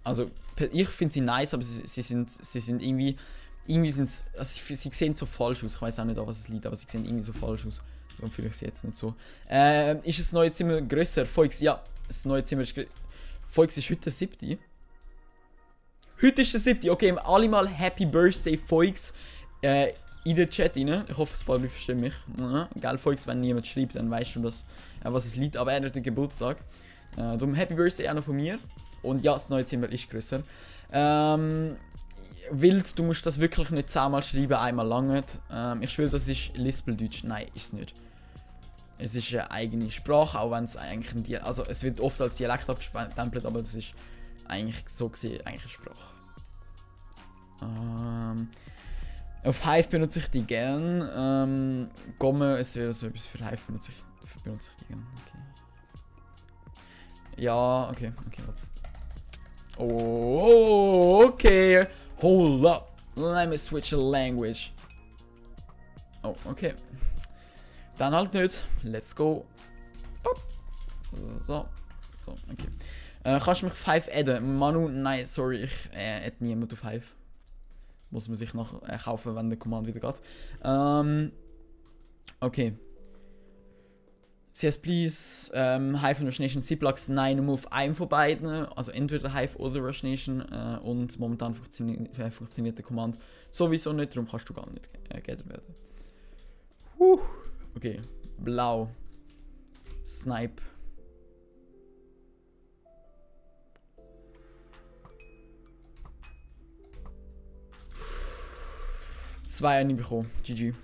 Also ich finde sie nice, aber sie sind irgendwie sind also sie sehen so falsch aus. Ich weiß auch nicht, an was es liegt, aber sie sehen irgendwie so falsch aus. Darum fühle ich sie jetzt nicht so. Ist das neue Zimmer grösser? Volks, ja, das neue Zimmer ist grösser. Volks ist heute der 7. Heute ist der 7. Okay, alle mal Happy Birthday, Volks, in den Chat rein. Ich hoffe, es bald verstehen mich. Geil, Volks, wenn niemand schreibt, dann weißt du, dass, was es liegt. Aber er hat den Geburtstag. Darum Happy Birthday auch noch von mir. Und ja, das neue Zimmer ist grösser. Wild, du musst das wirklich nicht 10-mal schreiben, einmal lang. Ich will, das ist Lispeldeutsch. Nein, ist es nicht. Es ist eine eigene Sprache, auch wenn es eigentlich ein Dialekt, also es wird oft als Dialekt abgestempelt, aber es ist eigentlich so gesehen eigentlich eine Sprache. Auf Hive benutze ich die gern. Gomme, es wäre so etwas für Hive benutze ich die gern. Okay. Ja, okay, warte. Oh, okay. Hold up. Let me switch a language. Oh, okay. Dann halt nicht. Let's go. So, okay. Kannst du mich auf 5 adden? Manu, nein, sorry, ich add niemand auf 5. Muss man sich noch kaufen, wenn der Command wieder geht. Okay. CS please, Hive und Rush Nation, Ziplox, nein, nur auf einem von beiden, also entweder Hive oder Rush Nation, und momentan funktioniert der Command sowieso nicht, darum kannst du gar nicht geaddet werden. Okay, blau, Snipe. Zwei Anime bekommen, GG.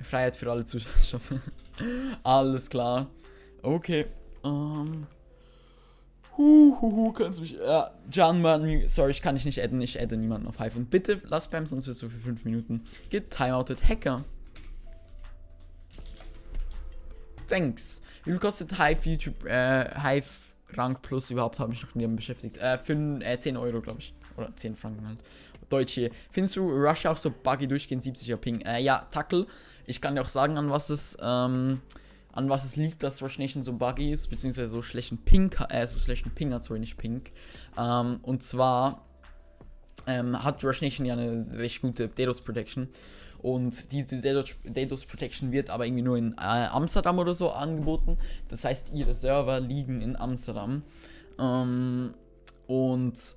Freiheit für alle Zuschauer. Alles klar. Okay. Kannst du mich. Ja, Janman, sorry, ich kann dich nicht adden. Ich adde niemanden auf Hive. Und bitte lass spammen, sonst wirst du für 5 Minuten getimoutet. Hacker. Thanks. Wie viel kostet Hive YouTube, Hive Rank Plus überhaupt? Habe ich noch nie beschäftigt. 10 Euro, glaube ich. Oder 10 Franken halt. Deutsch hier. Findest du Rush auch so buggy durchgehend 70er Ping? Ja, Tackle. Ich kann dir auch sagen, an was es liegt, dass Rush Nation so buggy ist, beziehungsweise so schlechten Ping hat, sorry, nicht Pink. Und zwar hat Rush Nation ja eine recht gute DDoS Protection. Und diese DDoS Protection wird aber irgendwie nur in Amsterdam oder so angeboten. Das heißt, ihre Server liegen in Amsterdam. Und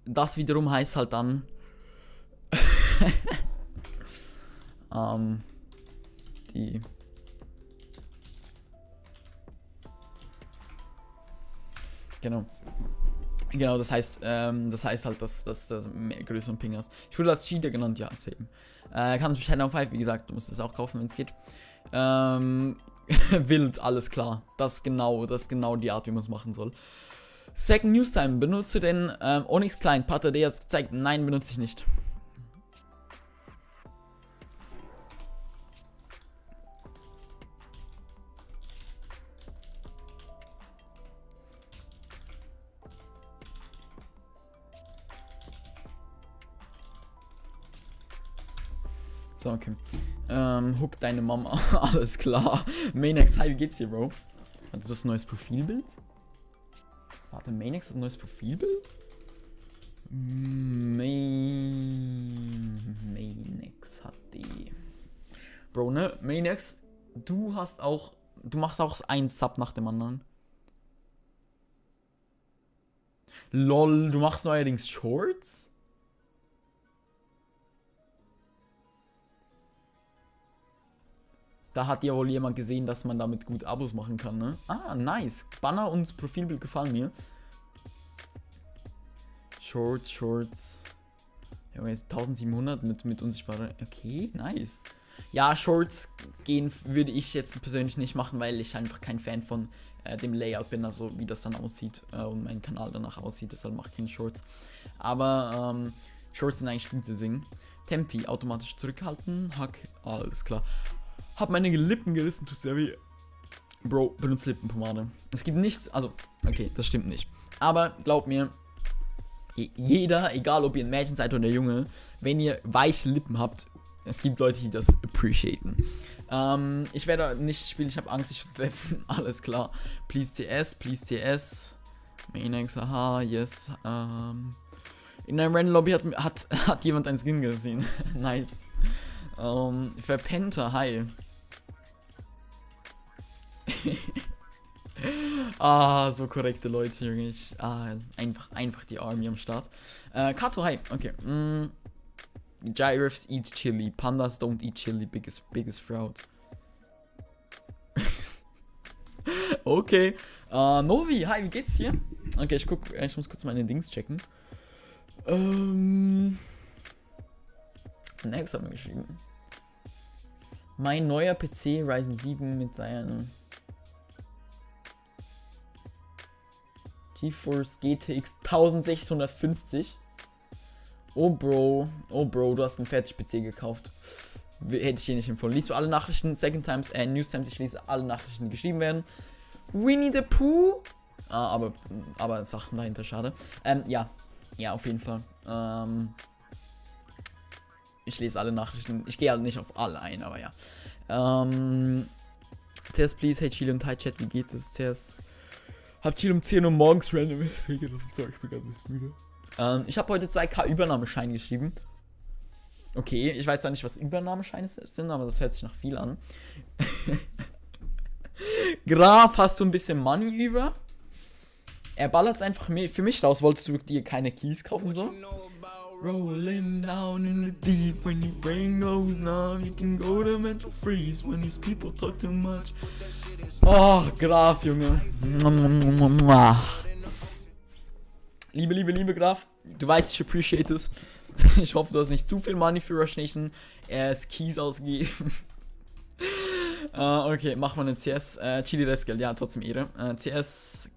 das wiederum heißt halt dann Genau, das heißt halt, dass das mehr größeren Ping hast. Ich wurde als Cheater genannt, ja, same. Kannst mich halt auf 5, wie gesagt, du musst es auch kaufen, wenn es geht. Wild, alles klar. Das ist genau die Art, wie man es machen soll. Second News Time, benutzt du den Onyx Client? Pater D hat es gezeigt, nein, benutze ich nicht. So, okay. Hook deine Mama. Alles klar. Manex, hi, wie geht's dir, Bro? Hat das ein neues Profilbild? Warte, Manex hat ein neues Profilbild? Manex hat die. Bro, ne? Manex, du machst auch einen Sub nach dem anderen. Lol, du machst neuerdings Shorts? Da hat ja wohl jemand gesehen, dass man damit gut Abos machen kann, ne? Ah, nice. Banner und Profilbild gefallen mir. Shorts. Ja, jetzt 1700 mit unsichtbarer. Okay, nice. Ja, Shorts würde ich jetzt persönlich nicht machen, weil ich einfach kein Fan von dem Layout bin, also wie das dann aussieht und mein Kanal danach aussieht. Deshalb mache ich keine Shorts. Aber Shorts sind eigentlich gute Dinge. Tempi automatisch zurückhalten. Hack, alles klar. Hab meine Lippen gerissen, tut sehr weh. Bro, benutzt Lippenpomade. Es gibt nichts, also, okay, das stimmt nicht. Aber glaub mir, jeder, egal ob ihr ein Mädchen seid oder ein Junge, wenn ihr weiche Lippen habt, es gibt Leute, die das appreciaten. Ich werde nicht spielen, ich habe Angst, ich werde treffen. Alles klar. Please CS. Manex, aha, yes. In einer Random Lobby hat jemand ein Skin gesehen. Nice. Verpenter, hi. So korrekte Leute, Junge. Einfach die Army am Start. Kato, hi. Okay. Giraffes eat chili. Pandas don't eat chili. Biggest fraud. Okay. Novi, hi, wie geht's dir? Okay, ich muss kurz meine Dings checken. Next haben wir geschrieben. Mein neuer PC Ryzen 7 mit seinen GeForce GTX 1650. Oh Bro, du hast einen Fertig-PC gekauft. Hätte ich dir nicht empfohlen. Liest du alle Nachrichten, News Times, ich lese alle Nachrichten, die geschrieben werden. Winnie the Pooh? Aber Sachen dahinter, schade. Ja, auf jeden Fall. Ich lese alle Nachrichten. Ich gehe halt nicht auf alle ein, aber ja. CS, please, hey Chile und hi Chat, wie geht es? CS. Hab Chile um 10 Uhr morgens random. Deswegen auf dem Zeug, ich bin gerade ein bisschen müde. Ich habe heute 2K Übernahmeschein geschrieben. Okay, ich weiß zwar nicht, was Übernahmescheine sind, aber das hört sich nach viel an. Graf, hast du ein bisschen Money über? Er ballert es einfach für mich raus. Wolltest du dir keine Keys kaufen so? Rolling down in the deep when your brain goes numb, you can go to mental freeze when these people talk too much. Oh, Graf, Junge. Liebe Graf. Du weißt, ich appreciate es. Ich hoffe, du hast nicht zu viel Money für Rush Nation. Keys ausgegeben. Okay, machen wir einen CS. Chili Reskel, ja, trotzdem Ehre. CS.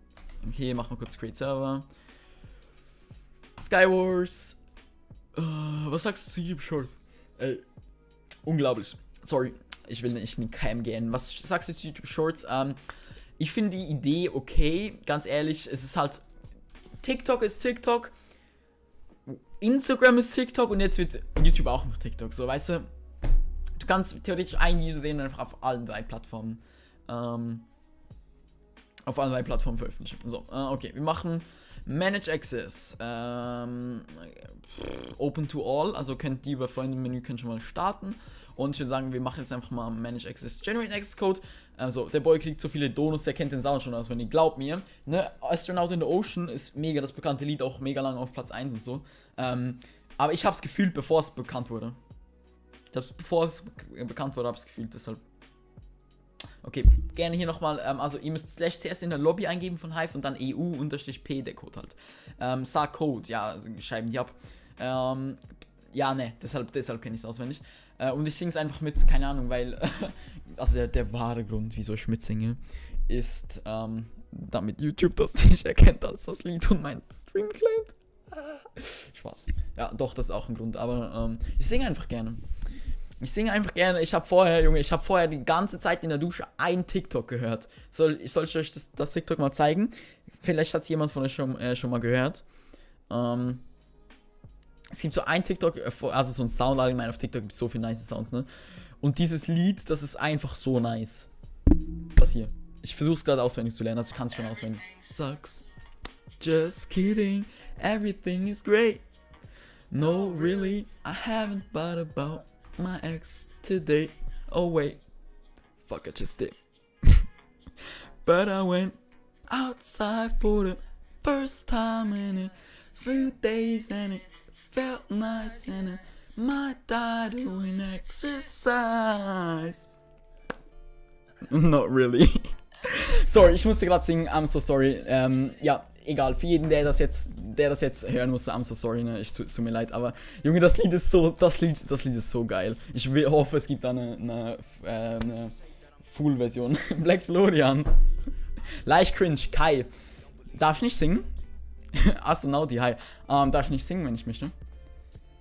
Okay, machen wir kurz Create Server. Skywars. Was sagst du zu YouTube Short? Ey, unglaublich. Sorry, ich will nicht in die Cam gehen. Was sagst du zu YouTube Shorts? Ich finde die Idee okay. Ganz ehrlich, es ist halt... TikTok ist TikTok. Instagram ist TikTok und jetzt wird YouTube auch noch TikTok. So, weißt du, du kannst theoretisch ein Video sehen einfach auf allen 3 Plattformen. Veröffentlichen. So, okay, wir machen Manage Access. Open to all, also könnt ihr über Freunde-Menü schon mal starten. Und ich würde sagen, wir machen jetzt einfach mal Manage Access Generate Access Code. Also, der Boy kriegt so viele Donuts, der kennt den Sound schon aus, wenn ihr glaubt mir. Ne? Astronaut in the Ocean ist mega das bekannte Lied, auch mega lang auf Platz 1 und so. Aber ich hab's gefühlt, bevor es bekannt wurde. Bevor es bekannt wurde, hab's gefühlt, deshalb. Okay, gerne hier nochmal, also ihr müsst /cs in der Lobby eingeben von Hive und dann EU-P, der Code halt. Sag Code, ja, also schreiben die ab. Ja, ne, deshalb kenne ich es auswendig. Und ich singe es einfach mit, keine Ahnung, weil, also der wahre Grund, wieso ich mitsinge, ist, damit YouTube das nicht erkennt als das Lied und mein Stream claimt. Spaß. Ja, doch, das ist auch ein Grund, aber ich singe einfach gerne. Ich habe vorher die ganze Zeit in der Dusche ein TikTok gehört. Soll ich euch das TikTok mal zeigen? Vielleicht hat es jemand von euch schon mal gehört. Es gibt so ein TikTok, also so ein Sound allgemein auf TikTok, gibt so viele nice Sounds, ne? Und dieses Lied, das ist einfach so nice. Das hier. Ich versuche es gerade auswendig zu lernen, also ich kann es schon auswendig. Sucks. Just kidding. Everything is great. No, really, I haven't thought about my ex today. Oh wait, fuck, I just did. But I went outside for the first time in a few days and it felt nice and I might die doing exercise. Not really. Sorry, ich musste gerade singen, I'm so sorry. Ja, egal, für jeden, der das jetzt hören musste, I'm so sorry, ne? Tut mir leid, aber Junge, das Lied ist so geil. Ich hoffe, es gibt da eine Full-Version. Black Florian. Leicht cringe, Kai. Darf ich nicht singen? Astronauti, hi. Darf ich nicht singen, wenn ich möchte?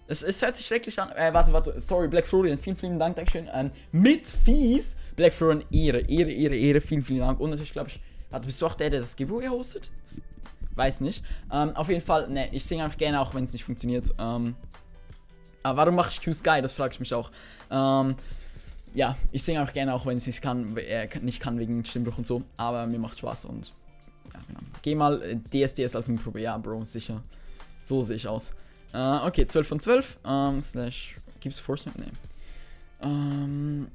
Es hört sich schrecklich an. Warte, sorry, Black Florian, vielen Dank, Dankeschön. Mit Fies, Black Florian, Ehre, vielen Dank. Und natürlich, glaube ich, bist du auch der das Giveaway hostet? Weiß nicht. Auf jeden Fall, ne, ich singe einfach gerne, auch wenn es nicht funktioniert. Aber warum mache ich Q-Sky? Das frage ich mich auch. Ja, ich singe einfach gerne, auch wenn es nicht kann wegen Stimmbruch und so. Aber mir macht Spaß und ja, genau. Geh mal DSDS als Mikro. Ja, Bro, sicher. So sehe ich aus. Okay, 12 von 12. Gibt's Force Map? Nee.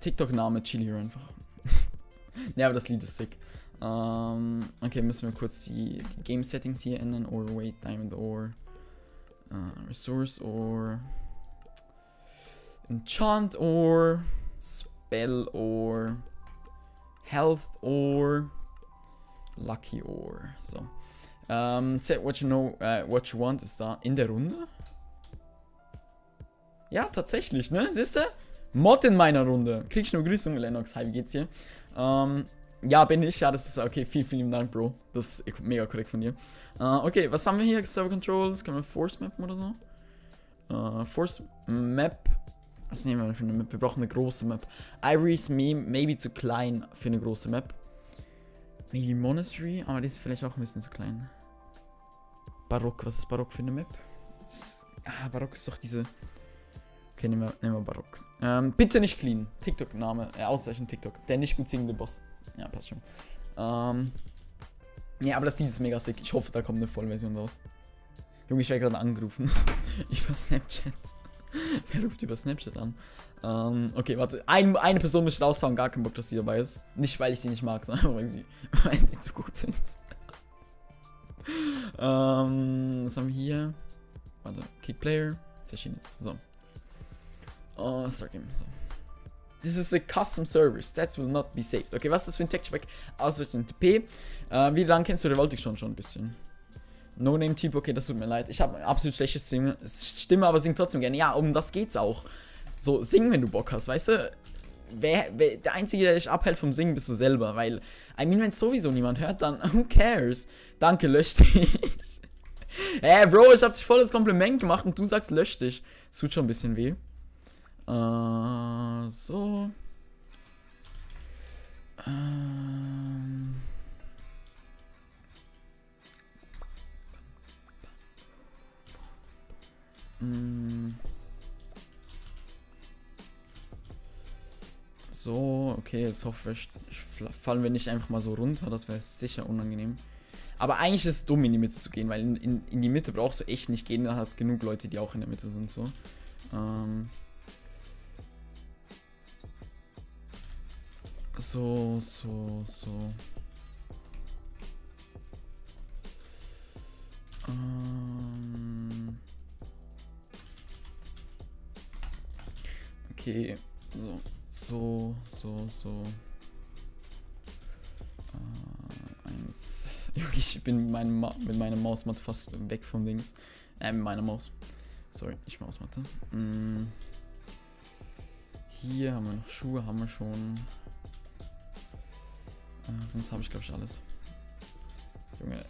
TikTok-Name Chili Hero einfach. Ja, aber das Lied ist sick. Okay, müssen wir kurz die Game-Settings hier ändern. Or wait, Diamond or Resource or Enchant or Spell or Health or Lucky or so. Set what you know, what you want ist da in der Runde. Ja, tatsächlich, ne? Siehst du? Mod in meiner Runde. Krieg ich eine Begrüßung, Lennox. Hi, wie geht's dir? Ja, bin ich. Ja, das ist okay. Vielen Dank, Bro. Das ist mega korrekt von dir. Okay, was haben wir hier? Server Controls. Können wir Force Mappen oder so? Force Map. Was nehmen wir für eine Map? Wir brauchen eine große Map. Ivory's maybe zu klein für eine große Map. Maybe Monastery, aber die ist vielleicht auch ein bisschen zu klein. Barock, was ist Barock für eine Map? Barock ist doch diese... Okay, nehmen wir Barock. Bitte nicht clean. TikTok-Name, Auszeichnung TikTok. Der nicht gut singende Boss. Ja, passt schon. Ja, aber das Lied ist mega sick. Ich hoffe, da kommt eine Vollversion raus. Junge, ich werde gerade angerufen. Über Snapchat. Wer ruft über Snapchat an? Okay, warte. Eine Person muss ich raushauen. Gar keinen Bock, dass sie dabei ist. Nicht, weil ich sie nicht mag, sondern weil sie zu gut ist. Was haben wir hier? Warte. Kick Player. Sehr schön. So. Start Game. So. This is a custom server. Stats will not be saved. Okay, was ist das für ein Texture-Pack? Außer den TP. Wie lange kennst du Revoltic schon ein bisschen? No-Name-Typ, okay, das tut mir leid. Ich habe eine absolut schlechte Stimme, aber sing trotzdem gerne. Ja, um das geht's auch. So, sing, wenn du Bock hast, weißt du? Der Einzige, der dich abhält vom Singen, bist du selber. Weil, I mean, wenn es sowieso niemand hört, dann who cares? Danke, lösch dich. Bro, ich hab dich voll das Kompliment gemacht und du sagst, lösch dich. Das tut schon ein bisschen weh. So. So, okay, jetzt hoffe ich, fallen wir nicht einfach mal so runter, das wäre sicher unangenehm. Aber eigentlich ist es dumm, in die Mitte zu gehen, weil in die Mitte brauchst du echt nicht gehen, da hat es genug Leute, die auch in der Mitte sind, so. So. Okay, so. Eins. Ich bin mit meiner Mausmatte fast weg vom Dings. Mit meiner Maus. Sorry, nicht Mausmatte. Hier haben wir noch Schuhe, haben wir schon. Sonst habe ich, glaube ich, alles. Junge,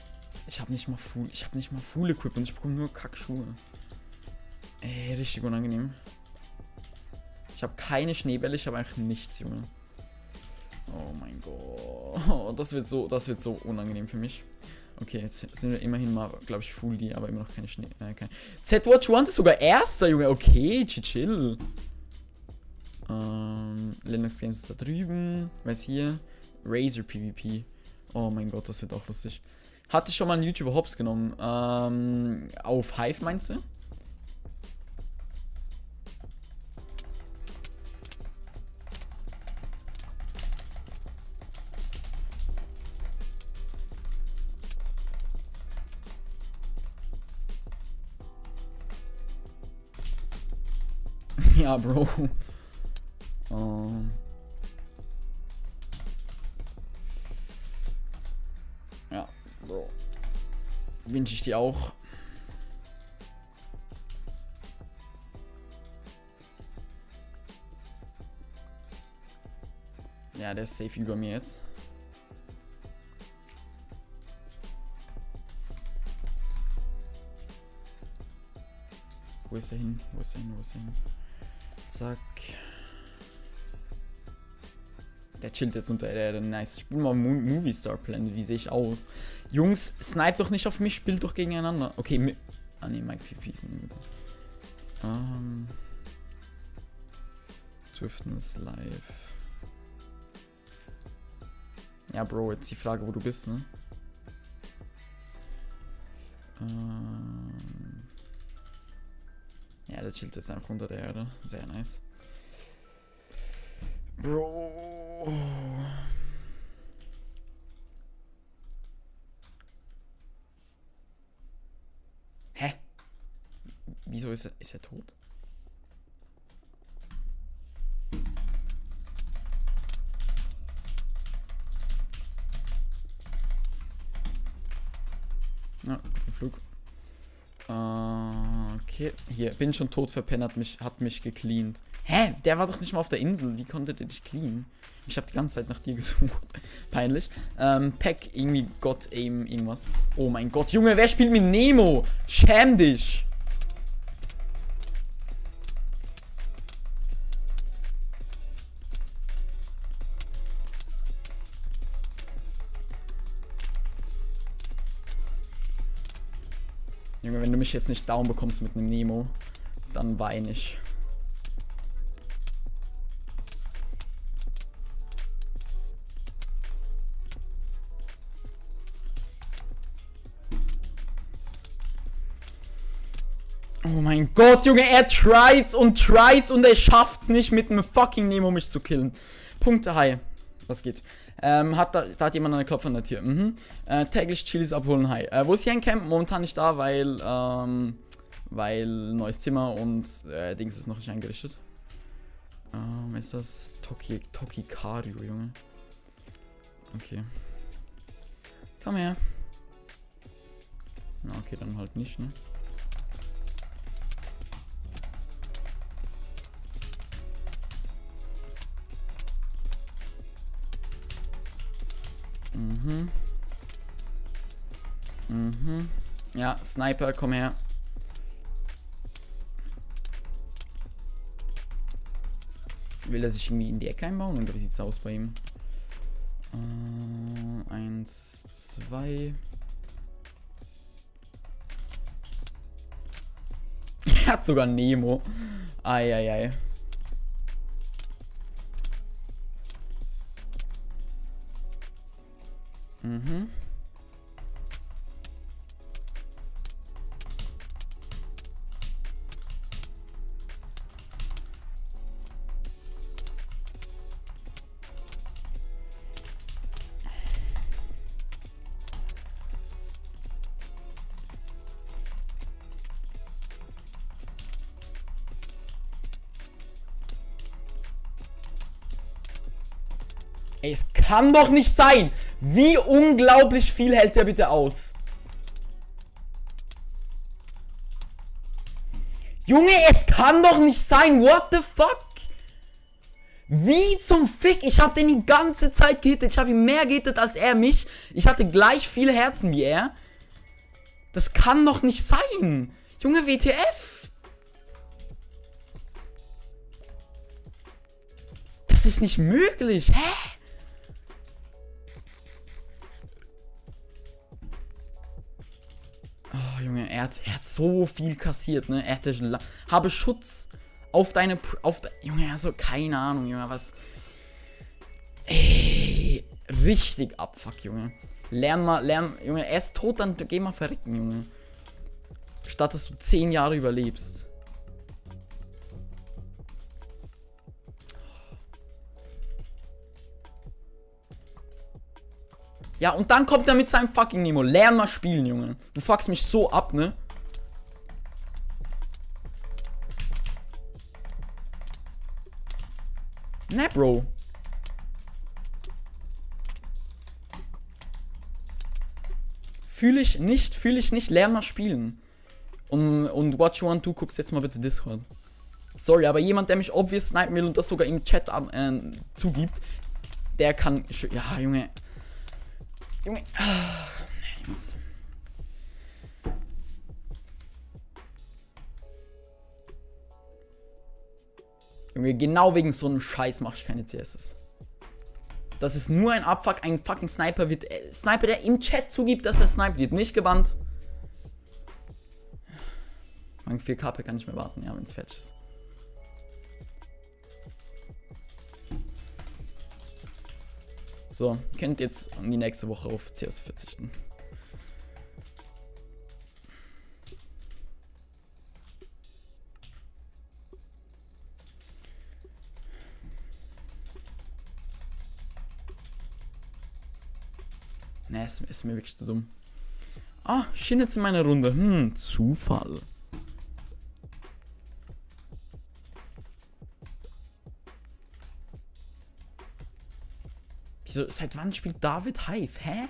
ich habe nicht mal Full Equip und ich bekomme nur Kackschuhe. Ey, richtig unangenehm. Ich habe keine Schneebälle, ich habe einfach nichts, Junge. Oh mein Gott. Das wird so unangenehm für mich. Okay, jetzt sind wir immerhin mal, glaube ich, Full D, aber immer noch keine Schnee. Z-Watch One ist sogar erster, Junge. Okay, chill. Linux Games ist da drüben. Wer ist hier? Razer PvP. Oh mein Gott, das wird auch lustig. Hatte ich schon mal einen YouTuber Hops genommen. Auf Hive meinst du? Ja, Bro. Ja, Bro. Wünsche ich dir auch. Ja, der ist safe über mir jetzt. Wo ist er hin? Zack. Der chillt jetzt unter der nice. Ich bin mal Movie Star Planet. Wie sehe ich aus? Jungs, snipe doch nicht auf mich, spielt doch gegeneinander. Okay, ne, Mike PP ist nicht gut. Swiftness live. Ja, Bro, jetzt die Frage, wo du bist, ne? Ja, der chillt jetzt einfach unter der Erde. Sehr nice. Bro. Hä? Wieso ist er tot? Ja, Flug. Okay, hier, bin schon tot verpennt, hat mich gecleant. Hä? Der war doch nicht mal auf der Insel. Wie konnte der dich clean? Ich habe die ganze Zeit nach dir gesucht. Peinlich. Pack, irgendwie God Aim, irgendwas. Oh mein Gott, Junge, wer spielt mit Nemo? Schäm dich! Junge, wenn du mich jetzt nicht down bekommst mit einem Nemo, dann weine ich. mein Gott, Junge, er tries und er schafft's nicht mit einem fucking Nemo mich zu killen. Punkte, hi. Was geht? Da hat jemand eine Klopf an der Tür. Täglich Chilis abholen, hi. Wo ist hier ein Camp? Momentan nicht da, weil neues Zimmer und Dings ist noch nicht eingerichtet. Ist das Tokikario, Junge? Okay. Komm her. Na, okay, dann halt nicht, ne? Ja, Sniper, komm her. Will er sich irgendwie in die Ecke einbauen oder wie sieht's aus bei ihm? 1, 2. Er hat sogar Nemo. Eieiei. Ey, es kann doch nicht sein! Wie unglaublich viel hält der bitte aus? Junge, es kann doch nicht sein! What the fuck? Wie zum Fick? Ich hab den die ganze Zeit gehittet. Ich hab ihn mehr gehittet als er mich. Ich hatte gleich viele Herzen wie er. Das kann doch nicht sein! Junge, WTF! Das ist nicht möglich! Hä? Oh, Junge, er hat so viel kassiert, ne? Er hatte schon habe Schutz auf deine... Junge, also keine Ahnung, Junge, was... Ey, richtig abfuck, Junge. Lern, Junge, er ist tot, dann geh mal verrecken, Junge. Statt dass du 10 Jahre überlebst. Ja, und dann kommt er mit seinem fucking Nemo. Lern mal spielen, Junge. Du fuckst mich so ab, ne? Ne, Bro. Fühle ich nicht. Lern mal spielen. Und What You Want To, guckst jetzt mal bitte Discord. Sorry, aber jemand, der mich obvious snipen will und das sogar im Chat zugibt, der kann... Ja, Junge... Junge, Junge, genau wegen so einem Scheiß mache ich keine CSs. Das ist nur ein Abfuck, ein fucking Sniper wird, Sniper, der im Chat zugibt, dass er sniped, wird nicht gebannt. Mein 4K kann nicht mehr warten, ja, wenn es fertig ist. So, könnt jetzt die nächste Woche auf CS verzichten. Ne, ist mir wirklich zu dumm. Ah, Shin jetzt in meiner Runde. Zufall. Wieso, seit wann spielt David Hive? Hä?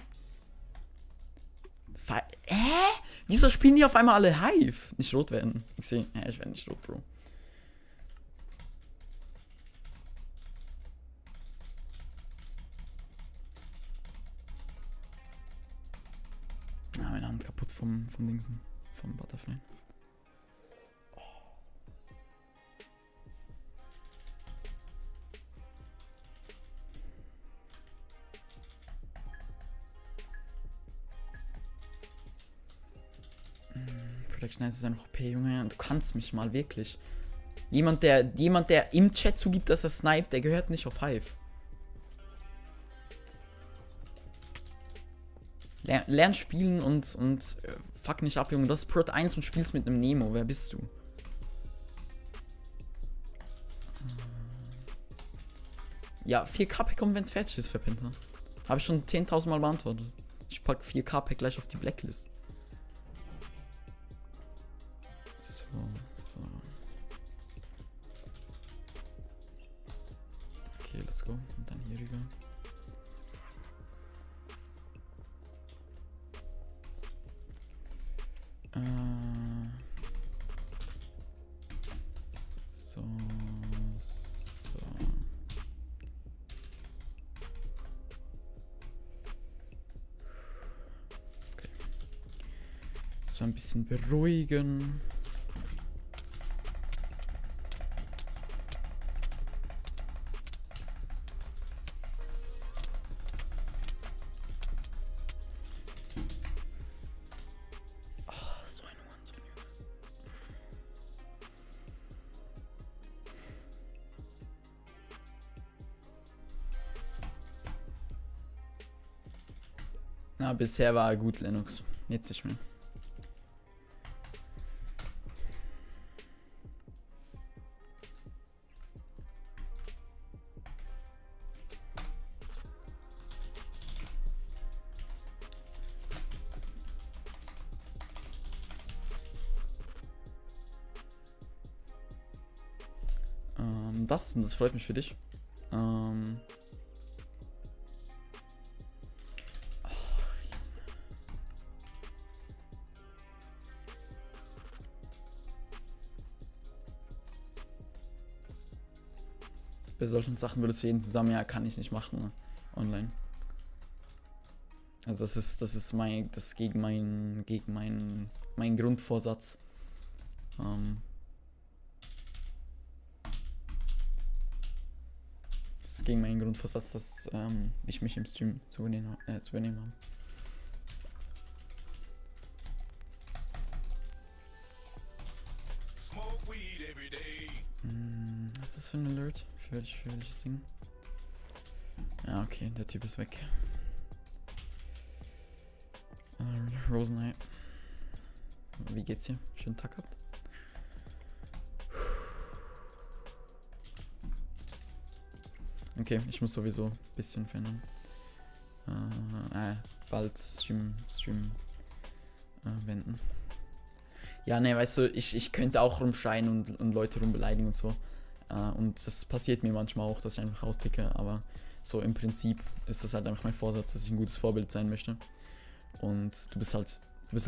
Wieso spielen die auf einmal alle Hive? Nicht rot werden. Ich sehe, ich werde nicht rot, Bro. Ah, meine Hand kaputt vom Dingsen. Vom Butterfly. Protection ist einfach OP, Junge. Du kannst mich mal wirklich. Jemand, der im Chat zugibt, dass er sniped, der gehört nicht auf Hive. Lern spielen und Fuck nicht ab, Junge. Du hast Prot 1 und spielst mit einem Nemo. Wer bist du? Ja, 4K-Pack kommt, wenn es fertig ist, Verpinter. Habe ich schon 10.000 Mal beantwortet. Ich pack 4K-Pack gleich auf die Blacklist. So. Okay, let's go. Und dann hier rüber. So. Okay. So ein bisschen beruhigen. Na, bisher war er gut, Linux. Jetzt nicht mehr. Das freut mich für dich. Bei solchen Sachen würdest du jeden zusammen, ja, kann ich nicht machen, ne? Online. Also das ist gegen meinen Grundvorsatz. Das ist gegen meinen Grundvorsatz, dass ich mich im Stream zu übernehmen habe. Was ist das für ein Alert? Für welches Ding? Ja, okay, der Typ ist weg. Rosenei. Wie geht's dir? Schönen Tag gehabt? Okay, ich muss sowieso ein bisschen verändern. Bald Stream wenden. Ja, ne, weißt du, ich könnte auch rumschreien und Leute rumbeleidigen und so. Und das passiert mir manchmal auch, dass ich einfach rausticke, aber so im Prinzip ist das halt einfach mein Vorsatz, dass ich ein gutes Vorbild sein möchte. Und du bist halt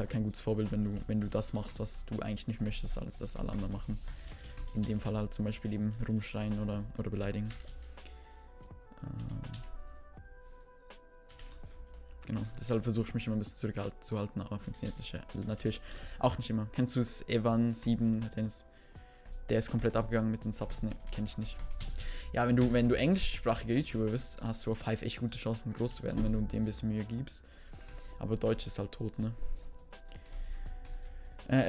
kein gutes Vorbild, wenn du das machst, was du eigentlich nicht möchtest, als das alle anderen machen. In dem Fall halt zum Beispiel eben rumschreien oder beleidigen. Genau, deshalb versuche ich mich immer ein bisschen zurückzuhalten, aber funktioniert das ja natürlich auch nicht immer. Kennst du es, Evan7, der ist komplett abgegangen mit den Subs? Ne, kenne ich nicht. Ja, wenn du englischsprachiger YouTuber bist, hast du auf Hive echt gute Chancen, groß zu werden, wenn du dem ein bisschen Mühe gibst. Aber Deutsch ist halt tot, ne?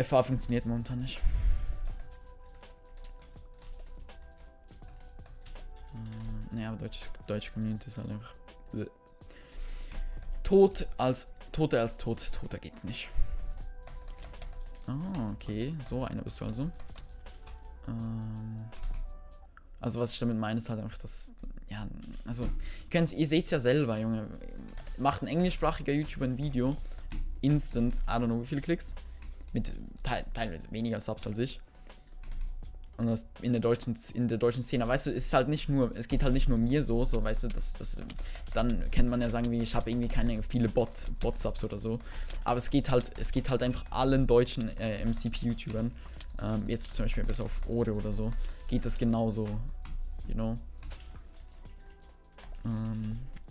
FA funktioniert momentan nicht. Naja, aber deutsche Community ist halt einfach... Toter als tot. Toter geht's nicht. Ah, okay. So einer bist du also. Also was ich damit meine, ist halt einfach das... Ja, also... Ihr seht's ja selber, Junge. Macht ein englischsprachiger YouTuber ein Video. Instant, I don't know wie viele Klicks. Mit teilweise weniger Subs als ich. Und das in der deutschen Szene, weißt du, es geht halt nicht nur mir so, weißt du, dann kann man ja sagen, wie ich habe irgendwie keine viele Bot-Subs oder so. Aber es geht halt einfach allen deutschen MCP-YouTubern, jetzt zum Beispiel bis auf Ore oder so, geht das genauso, you know.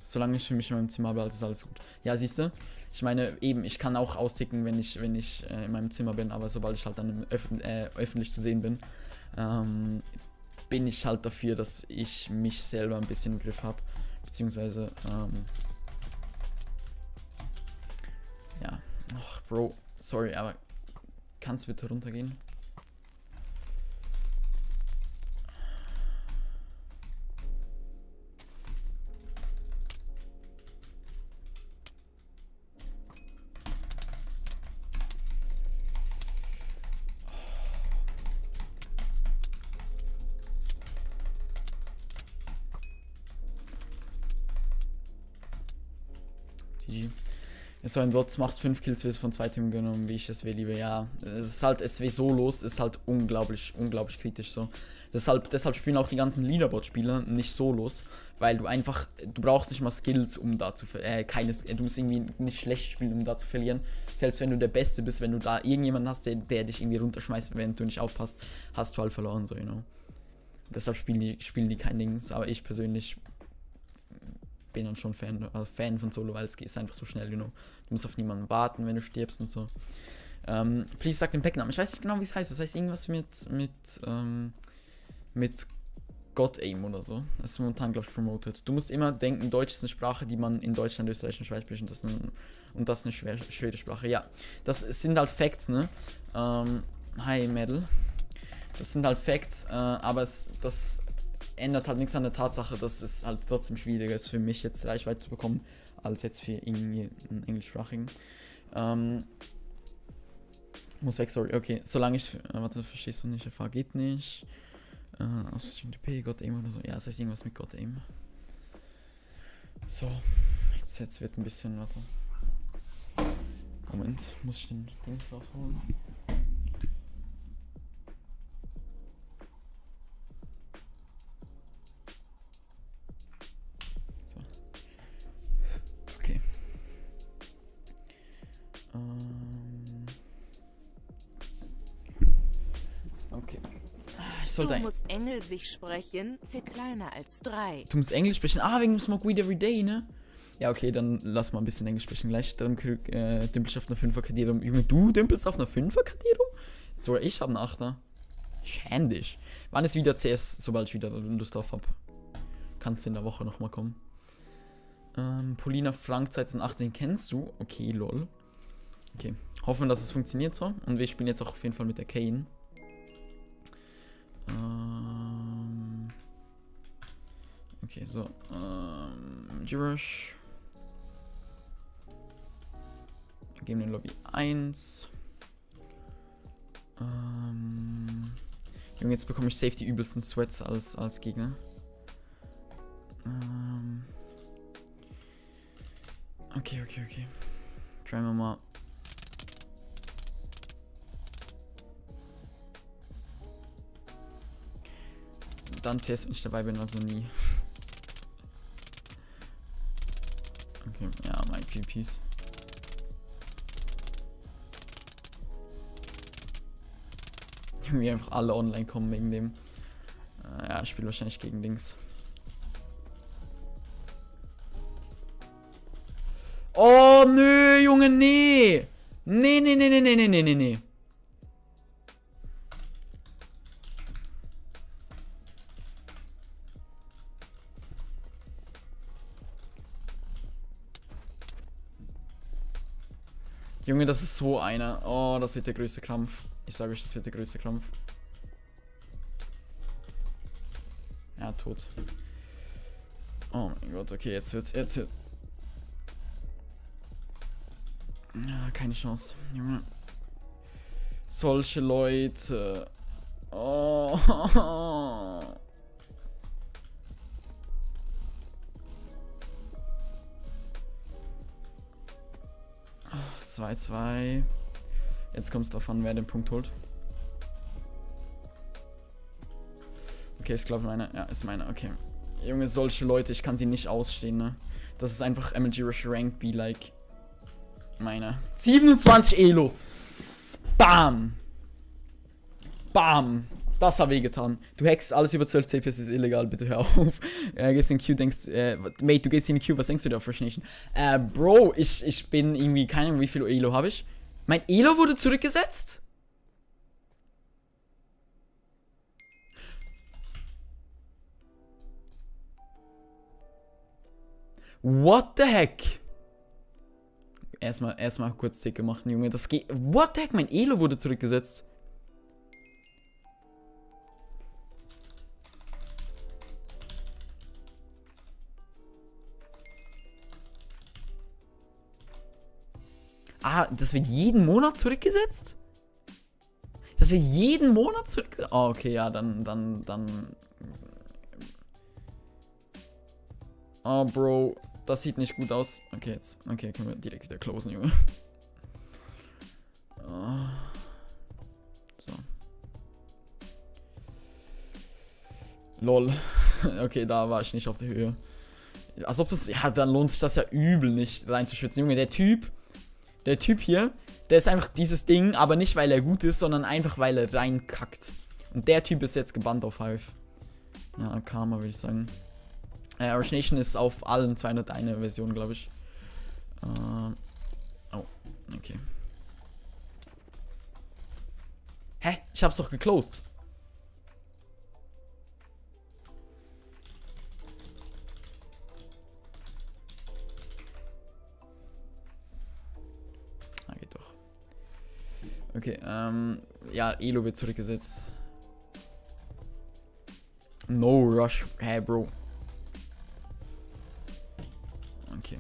Solange ich für mich in meinem Zimmer habe, ist alles gut. Ja, siehst du? Ich meine, eben, ich kann auch austicken, wenn ich in meinem Zimmer bin, aber sobald ich halt dann öffentlich zu sehen bin, bin ich halt dafür, dass ich mich selber ein bisschen im Griff habe. Beziehungsweise, ja. Ach, Bro, sorry, aber kannst du bitte runtergehen? GG. So ein Wort, machst 5 Kills, wirst von 2 Teams genommen, wie ich es will, lieber. Ja, es ist halt, SW Solos ist halt unglaublich kritisch so. Deshalb spielen auch die ganzen Leaderboard-Spieler nicht Solos, weil du brauchst nicht mal Skills, um da zu du musst irgendwie nicht schlecht spielen, um da zu verlieren. Selbst wenn du der Beste bist, wenn du da irgendjemanden hast, der dich irgendwie runterschmeißt, wenn du nicht aufpasst, hast du halt verloren, so, you know. Deshalb spielen die kein Dings, aber ich persönlich bin dann schon Fan von Solo, weil es ist einfach so schnell, you know. Du musst auf niemanden warten, wenn du stirbst und so. Please sag den Packnamen. Ich weiß nicht genau, wie es heißt. Das heißt irgendwas mit God Aim oder so. Das ist momentan, glaube ich, promoted. Du musst immer denken, Deutsch ist eine Sprache, die man in Deutschland, Österreich und Schweiz spricht. Und das ist eine schwere Sprache. Ja, das sind halt Facts, ne? Hi, Medal. Das sind halt Facts, aber das ändert halt nichts an der Tatsache, dass es halt trotzdem schwieriger ist für mich, jetzt Reichweite zu bekommen, als jetzt für irgendwie einen englischsprachigen. Muss weg, sorry. Okay, solange ich... warte, verstehst du nicht? FA geht nicht. Aus GDP, God Aim oder so. Ja, das heißt irgendwas mit God Aim. So, jetzt wird ein bisschen... Warte. Moment, muss ich den Ding rausholen? So. Okay. Okay. Du musst Englisch sprechen, C kleiner als 3. Du musst Englisch sprechen? Ah, wegen Smoke Weed Every Day, ne? Ja, okay, dann lass mal ein bisschen Englisch sprechen. Gleich dann dümpel ich auf einer 5er KD rum. Junge, du dümpelst auf einer 5er KD rum? Sogar ich habe einen 8er. Schäm dich. Wann ist wieder CS, sobald ich wieder Lust drauf habe? Kannst du in der Woche nochmal kommen. Polina Frank 2018 kennst du? Okay, lol. Okay, hoffen, dass es funktioniert so. Und wir spielen jetzt auch auf jeden Fall mit der Kane. Okay, so. Girush. Geben den Lobby 1. Junge, jetzt bekomme ich safe die übelsten Sweats als Gegner. Okay. Trying wir mal. Dann CS, wenn ich dabei bin, also nie. Okay, ja, mein PvPs. Irgendwie einfach alle online kommen wegen dem. Ja, ich spiele wahrscheinlich gegen Dings. Oh, nö, Junge, nee. Nee. Junge, das ist so einer. Oh, das wird der größte Kampf. Ich sage euch, das wird der größte Kampf. Ja, tot. Oh mein Gott, okay, jetzt wird's. Ja, keine Chance. Junge. Solche Leute. Oh. 2-2. Jetzt kommt es darauf an, wer den Punkt holt. Okay, ist glaube ich meiner. Ja, ist meiner. Okay. Junge, solche Leute, ich kann sie nicht ausstehen, ne? Das ist einfach MLG Rush Rank be like meiner. 27 Elo. Bam. Bam. Das hat wehgetan. Du hackst alles über 12 CPS, ist illegal, bitte hör auf. Gehst in Q, Mate, du gehst in Q, was denkst du da, Fresh Nation? Bro, ich bin irgendwie, keine Ahnung, wie viel Elo habe ich? Mein Elo wurde zurückgesetzt? What the heck? Erstmal kurz dick gemacht, Junge. Das geht. What the heck? Mein Elo wurde zurückgesetzt. Ah, das wird jeden Monat zurückgesetzt? Das wird jeden Monat zurückgesetzt? Oh, okay, ja, dann. Oh, Bro. Das sieht nicht gut aus. Okay, jetzt. Okay, können wir direkt wieder closen, Junge. So. Lol. Okay, da war ich nicht auf der Höhe. Als ob das... Ja, dann lohnt sich das ja übel nicht reinzuschwitzen. Junge, der Typ hier, der ist einfach dieses Ding, aber nicht, weil er gut ist, sondern einfach, weil er reinkackt. Und der Typ ist jetzt gebannt auf Hive. Ja, Karma, würde ich sagen. Origination ist auf allen 201 Versionen, glaube ich. Oh, okay. Hä? Ich hab's doch geclosed. Ah, geht doch. Okay, ja, Elo wird zurückgesetzt. No rush. Hey, Bro. Okay.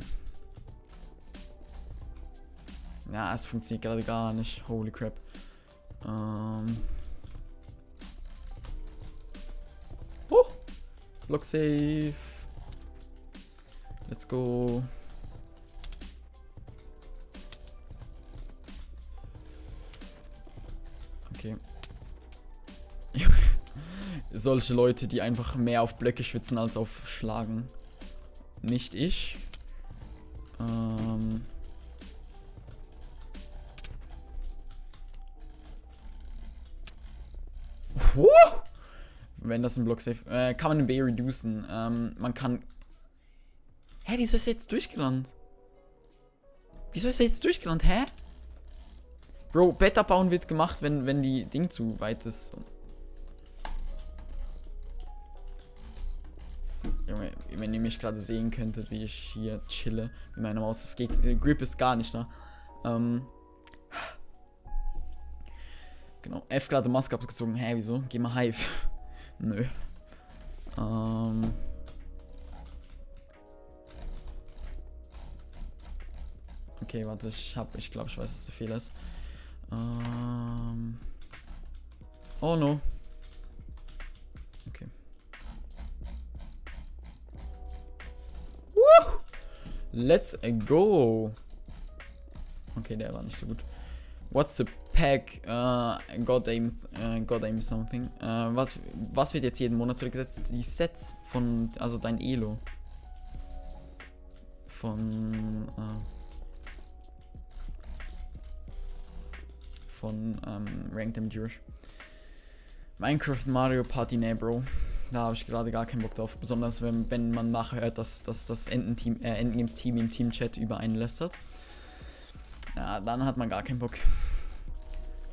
Ja, es funktioniert gerade gar nicht. Holy crap. Block safe. Let's go. Okay. Solche Leute, die einfach mehr auf Blöcke schwitzen als auf Schlagen. Nicht ich. Wenn das ein Block safe. Kann man den B reducen. Man kann. Hä, wieso ist er jetzt durchgerannt? Wieso ist er jetzt durchgerannt? Hä? Bro, Bett abbauen wird gemacht, wenn die Ding zu weit ist. Junge, wenn ihr mich gerade sehen könntet, wie ich hier chille mit meiner Maus. Es geht. Grip ist gar nicht da. Genau. F gerade Maske abgezogen. Hä, wieso? Geh mal Hive. Nö. Okay, warte, ich glaube, ich weiß, was der Fehler ist. Oh no. Okay. Woo! Let's go. Okay, der war nicht so gut. What's the pack? God aim something. Was wird jetzt jeden Monat zurückgesetzt? Die Sets von, also dein Elo. Von Ranked Endurance. Minecraft Mario Party, ne, Bro. Da habe ich gerade gar keinen Bock drauf. Besonders wenn man nachher hört, dass das Endgames-Team im Team-Chat über einen lästert. Ja, dann hat man gar keinen Bock.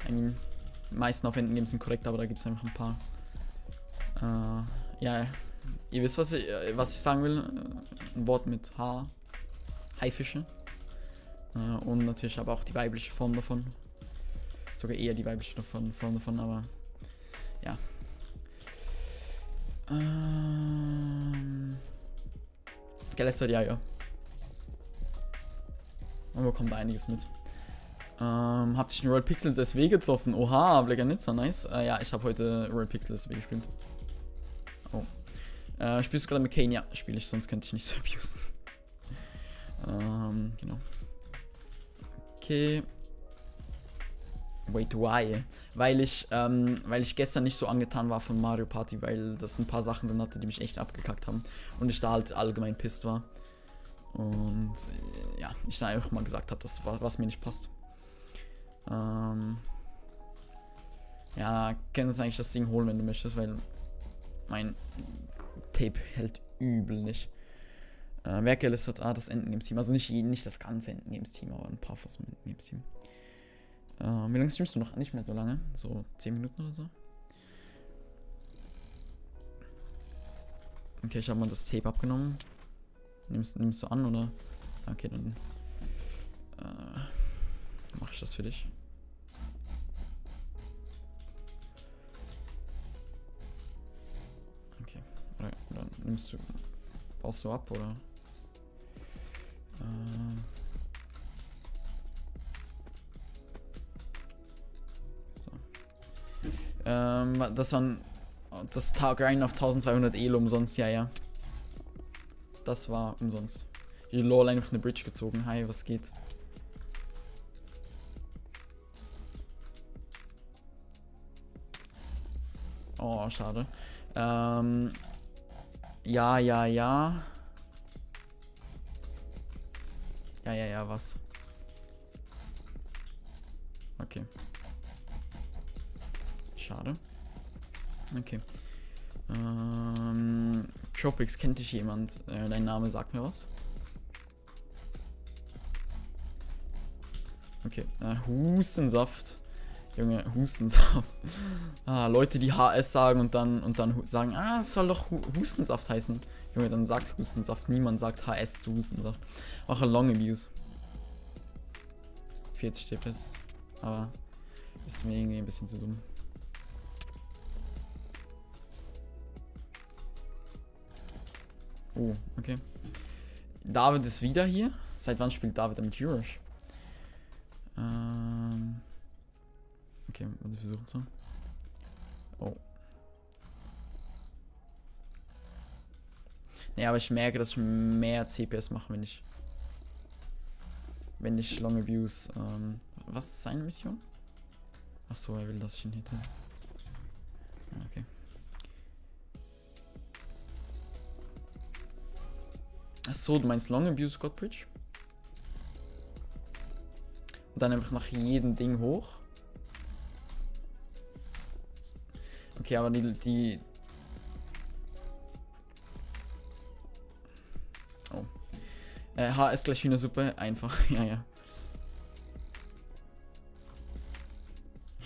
Die meisten auf Endgames sind korrekt, aber da gibt es einfach ein paar. Ja, ihr wisst, was ich sagen will. Ein Wort mit H. Haifische. Und natürlich aber auch die weibliche Form davon. Sogar eher die weibliche Form davon, aber ja. Gelästert, ja. Man bekommt einiges mit. Habt ihr den Royal Pixels SW getroffen? Oha, Bleganitza, nice. Ja, ich habe heute Royal Pixels SW gespielt. Oh. Spielst du gerade mit Kane? Ja, spiele ich, sonst könnte ich nicht so abusen. Genau. Okay. Wait, why? Weil ich gestern nicht so angetan war von Mario Party, weil das ein paar Sachen drin hatte, die mich echt abgekackt haben. Und ich da halt allgemein pisst war. Und ja, ich da einfach mal gesagt habe, was mir nicht passt. Ja, kannst eigentlich das Ding holen, wenn du möchtest, weil mein Tape hält übel nicht. Wer gelistet? Das Endgames-Team. Also nicht das ganze Endgames-Team, aber ein paar von dem Endgames-Team. Wie lange streamst du noch? Nicht mehr so lange. So 10 Minuten oder so. Okay, ich habe mal das Tape abgenommen. Nimmst du an, oder? Okay, dann mache ich das für dich. Okay. Oder nimmst du... Baust du ab, oder? So. Das waren... Das Grind auf 1200 Elo umsonst, ja. Das war umsonst. lol, einfach eine Bridge gezogen. Hi, was geht? Oh, schade. Ja. Ja, was? Okay. Schade. Okay. Tropics, kennt dich jemand? Dein Name sagt mir was. Okay. Hustensaft. Junge, Hustensaft. Leute, die HS sagen und dann sagen, es soll doch Hustensaft heißen. Junge, dann sagt Hustensaft. Niemand sagt HS zu Hustensaft. Auch ein Long Abuse. 40 TPS. Aber ist mir irgendwie ein bisschen zu dumm. Oh, okay. David ist wieder hier. Seit wann spielt David mit Jurosh? Okay, was versuchen so. Oh. Nee, aber ich merke, dass ich mehr CPS mache, wenn ich Long Abuse. Was ist seine Mission? Achso, er will, dass ich ihn hitte. Okay. Achso, du meinst Long Abuse Godbridge? Und dann einfach nach jedem Ding hoch. Okay, aber die oh. HS gleich Hühnersuppe, einfach, ja.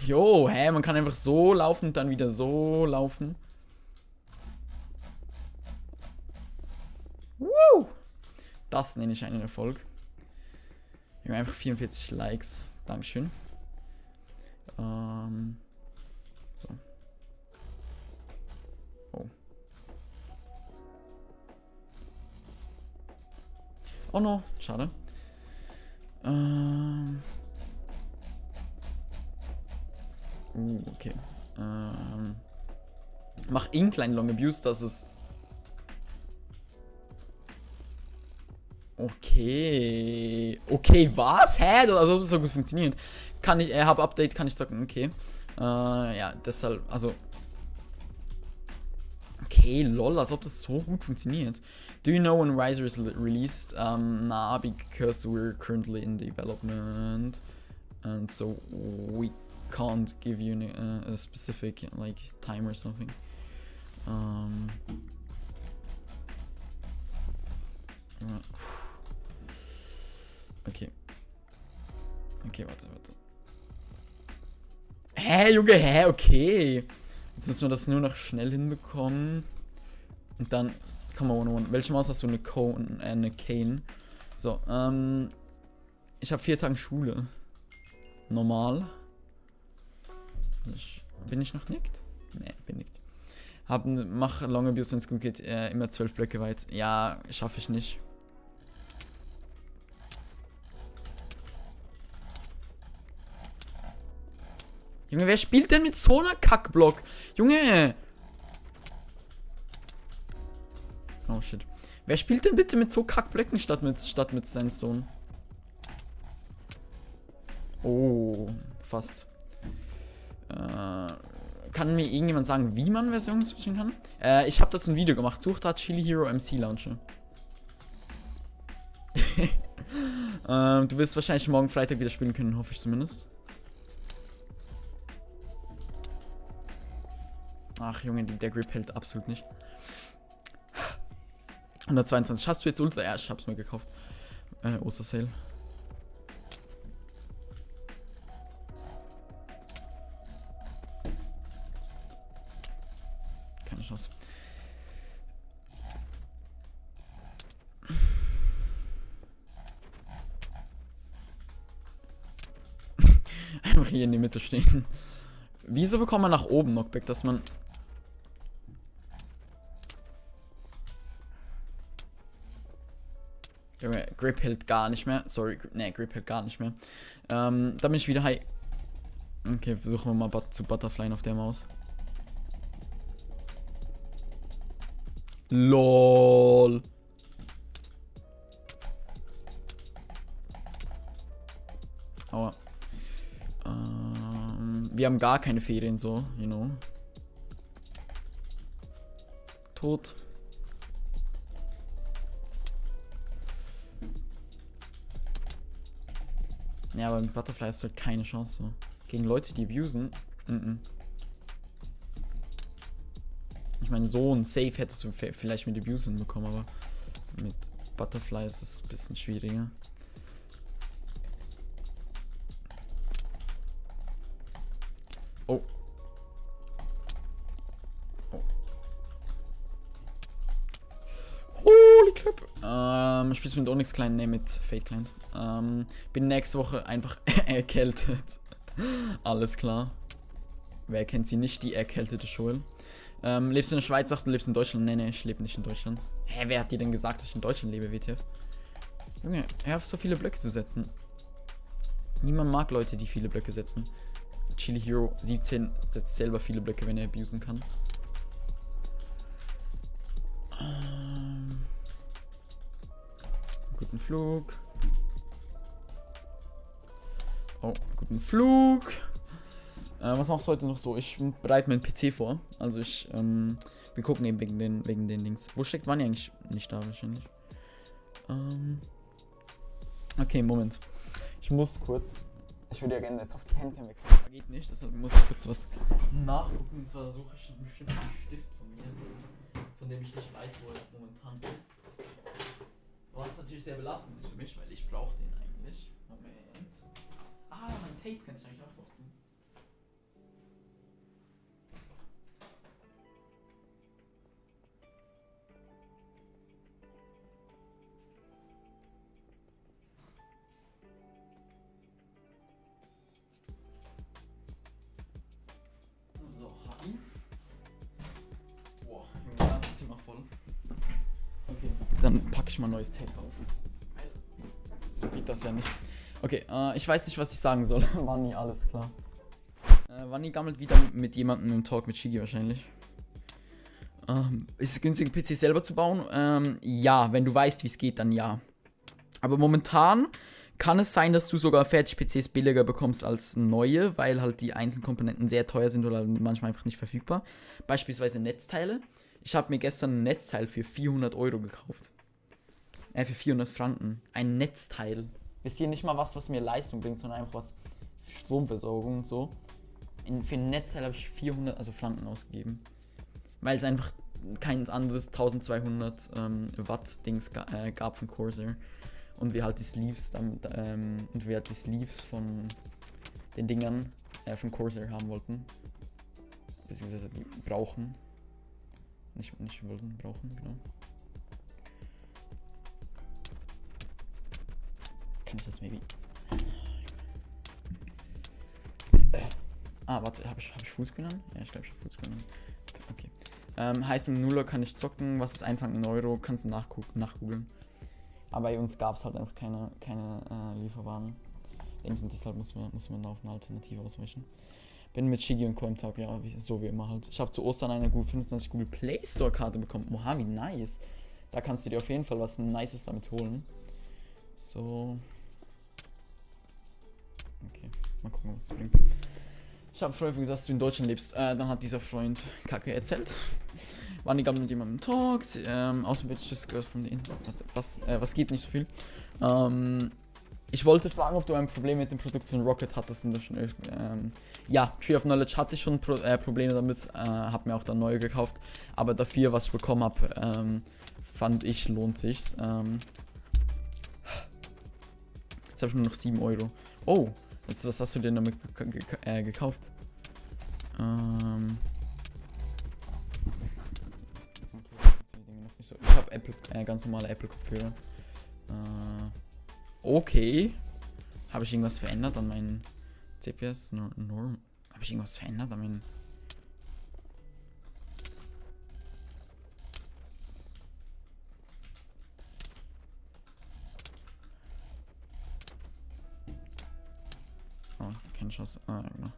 Jo, man kann einfach so laufen und dann wieder so laufen. Woo! Das nenne ich einen Erfolg. Wir haben einfach 44 Likes. Dankeschön. So. Oh. Oh no, schade. Okay. Mach Incline Long Abuse, das ist. Okay. Okay, was? Hä? Also, das so gut funktioniert. Kann ich, hab Update, kann ich sagen, okay. Ja, deshalb, also. Okay, lol, als ob das so gut funktioniert. Do you know when Riser is released? Nah, because we're currently in development. And so we can't give you a specific, like, time or something. Okay. Okay, warte. Junge, okay. Jetzt müssen wir das nur noch schnell hinbekommen. Und dann, come on. Welche Maus hast du? Eine Kane. So, ich habe 4 Tage Schule. Normal. Bin ich noch nickt? Nee, bin nicht. Mach Long Abuse, wenn es gut geht, immer 12 Blöcke weit. Ja, schaffe ich nicht. Junge, wer spielt denn mit so einer Kackblock? Junge! Oh shit. Wer spielt denn bitte mit so Kackblöcken statt mit Sandstone? Oh, fast. Kann mir irgendjemand sagen, wie man Versionen switchen kann? Ich habe dazu ein Video gemacht. Sucht da Chili Hero MC Launcher. Du wirst wahrscheinlich morgen Freitag wieder spielen können, hoffe ich zumindest. Ach Junge, der Grip hält absolut nicht. 122. Hast du jetzt Ultra? Ja, ich hab's mir gekauft. Ostersale. Keine Chance. Einfach hier in die Mitte stehen. Wieso bekommt man nach oben Knockback, dass man... Junge, Grip hält gar nicht mehr. Sorry, ne, Grip hält gar nicht mehr. Da bin ich wieder high. Okay, versuchen wir mal zu Butterflyen auf der Maus. LOL. wir haben gar keine Ferien so, you know. Tot. Ja, aber mit Butterfly hast du halt keine Chance so. Gegen Leute, die abusen. Ich meine, so ein Safe hättest du vielleicht mit Abuse hinbekommen, aber mit Butterfly ist es ein bisschen schwieriger. Oh. Holy crap. Ich spiele mit Onyx Client, ne, mit Fate Client. Bin nächste Woche einfach erkältet. Alles klar. Wer kennt sie nicht, die erkältete Joel? Lebst du in der Schweiz, sagst du, lebst in Deutschland? Nee, ich lebe nicht in Deutschland. Hä, wer hat dir denn gesagt, dass ich in Deutschland lebe, WTF? Junge, hör auf, so viele Blöcke zu setzen. Niemand mag Leute, die viele Blöcke setzen. Chili Hero 17 setzt selber viele Blöcke, wenn er abusen kann. Guten Flug. Oh, guten Flug. Was machst du heute noch so? Ich bereite meinen PC vor. Also wir gucken eben wegen den Dings. Wo steckt Vanni eigentlich? Nicht da wahrscheinlich. Okay, Moment. Ich muss kurz. Ich würde ja gerne jetzt auf die Handcam wechseln. Aber geht nicht, deshalb muss ich kurz was nachgucken. Und zwar suche ich einen bestimmten Stift von mir, von dem ich nicht weiß, wo er momentan ist. Was natürlich sehr belastend ist für mich, weil ich brauche den eigentlich. Moment. Ah, mein Tape kann ich eigentlich auch noch tun. So, hab ihn. Boah, mein ganzes Zimmer voll. Okay, dann packe ich mal neues Tape auf. So geht das ja nicht. Okay, ich weiß nicht, was ich sagen soll. Vanni, alles klar. Vanni gammelt wieder mit jemandem im Talk mit Shigi wahrscheinlich. Ist es günstig, einen PC selber zu bauen? Ja, wenn du weißt, wie es geht, dann ja. Aber momentan kann es sein, dass du sogar Fertig-PCs billiger bekommst als neue, weil halt die einzelnen Komponenten sehr teuer sind oder manchmal einfach nicht verfügbar. Beispielsweise Netzteile. Ich habe mir gestern ein Netzteil für 400 € gekauft. Für 400 Franken. Ein Netzteil. Ist hier nicht mal was mir Leistung bringt, sondern einfach was für Stromversorgung und so. Für ein Netzteil habe ich 400 Franken ausgegeben. Weil es einfach kein anderes 1200 Watt Dings gab von Corsair. Und wir halt die Sleeves von den Dingern von Corsair haben wollten. Beziehungsweise die brauchen. Nicht wollten, brauchen, genau. Kann ich das maybe? Warte, hab ich Fußgenommen? Ja, ich glaube, ich habe Fußgenommen. Okay. Heißt, im Nuller kann ich zocken. Was ist Einfang in Euro? Kannst du nachgoogeln. Aber bei uns gab es halt einfach keine Lieferwaren. Und deshalb muss man auf eine Alternative ausweichen. Bin mit Shigi und Coimtag, ja, so wie immer halt. Ich habe zu Ostern eine 25 Google Play Store Karte bekommen. Oha, wie nice. Da kannst du dir auf jeden Fall was Nices damit holen. So. Okay, mal gucken, was es bringt. Ich habe Freund, dass du in Deutschland lebst. Dann hat dieser Freund Kacke erzählt. Waren die gerade mit jemandem im Talk. Außerdem wird just gehört von den. Was geht nicht so viel. Ich wollte fragen, ob du ein Problem mit dem Produkt von Rocket hattest. Ja, Tree of Knowledge hatte ich schon Probleme damit. Hab mir auch dann neue gekauft. Aber dafür, was ich bekommen habe, fand ich, lohnt sich's. Jetzt habe ich nur noch 7 €. Oh, jetzt, was hast du denn damit gekauft? Ich habe ganz normale Apple-Kopfhörer. Okay. Habe ich irgendwas verändert an meinen CPS? Habe ich irgendwas verändert an meinen... Oh, keine Chance. Genau.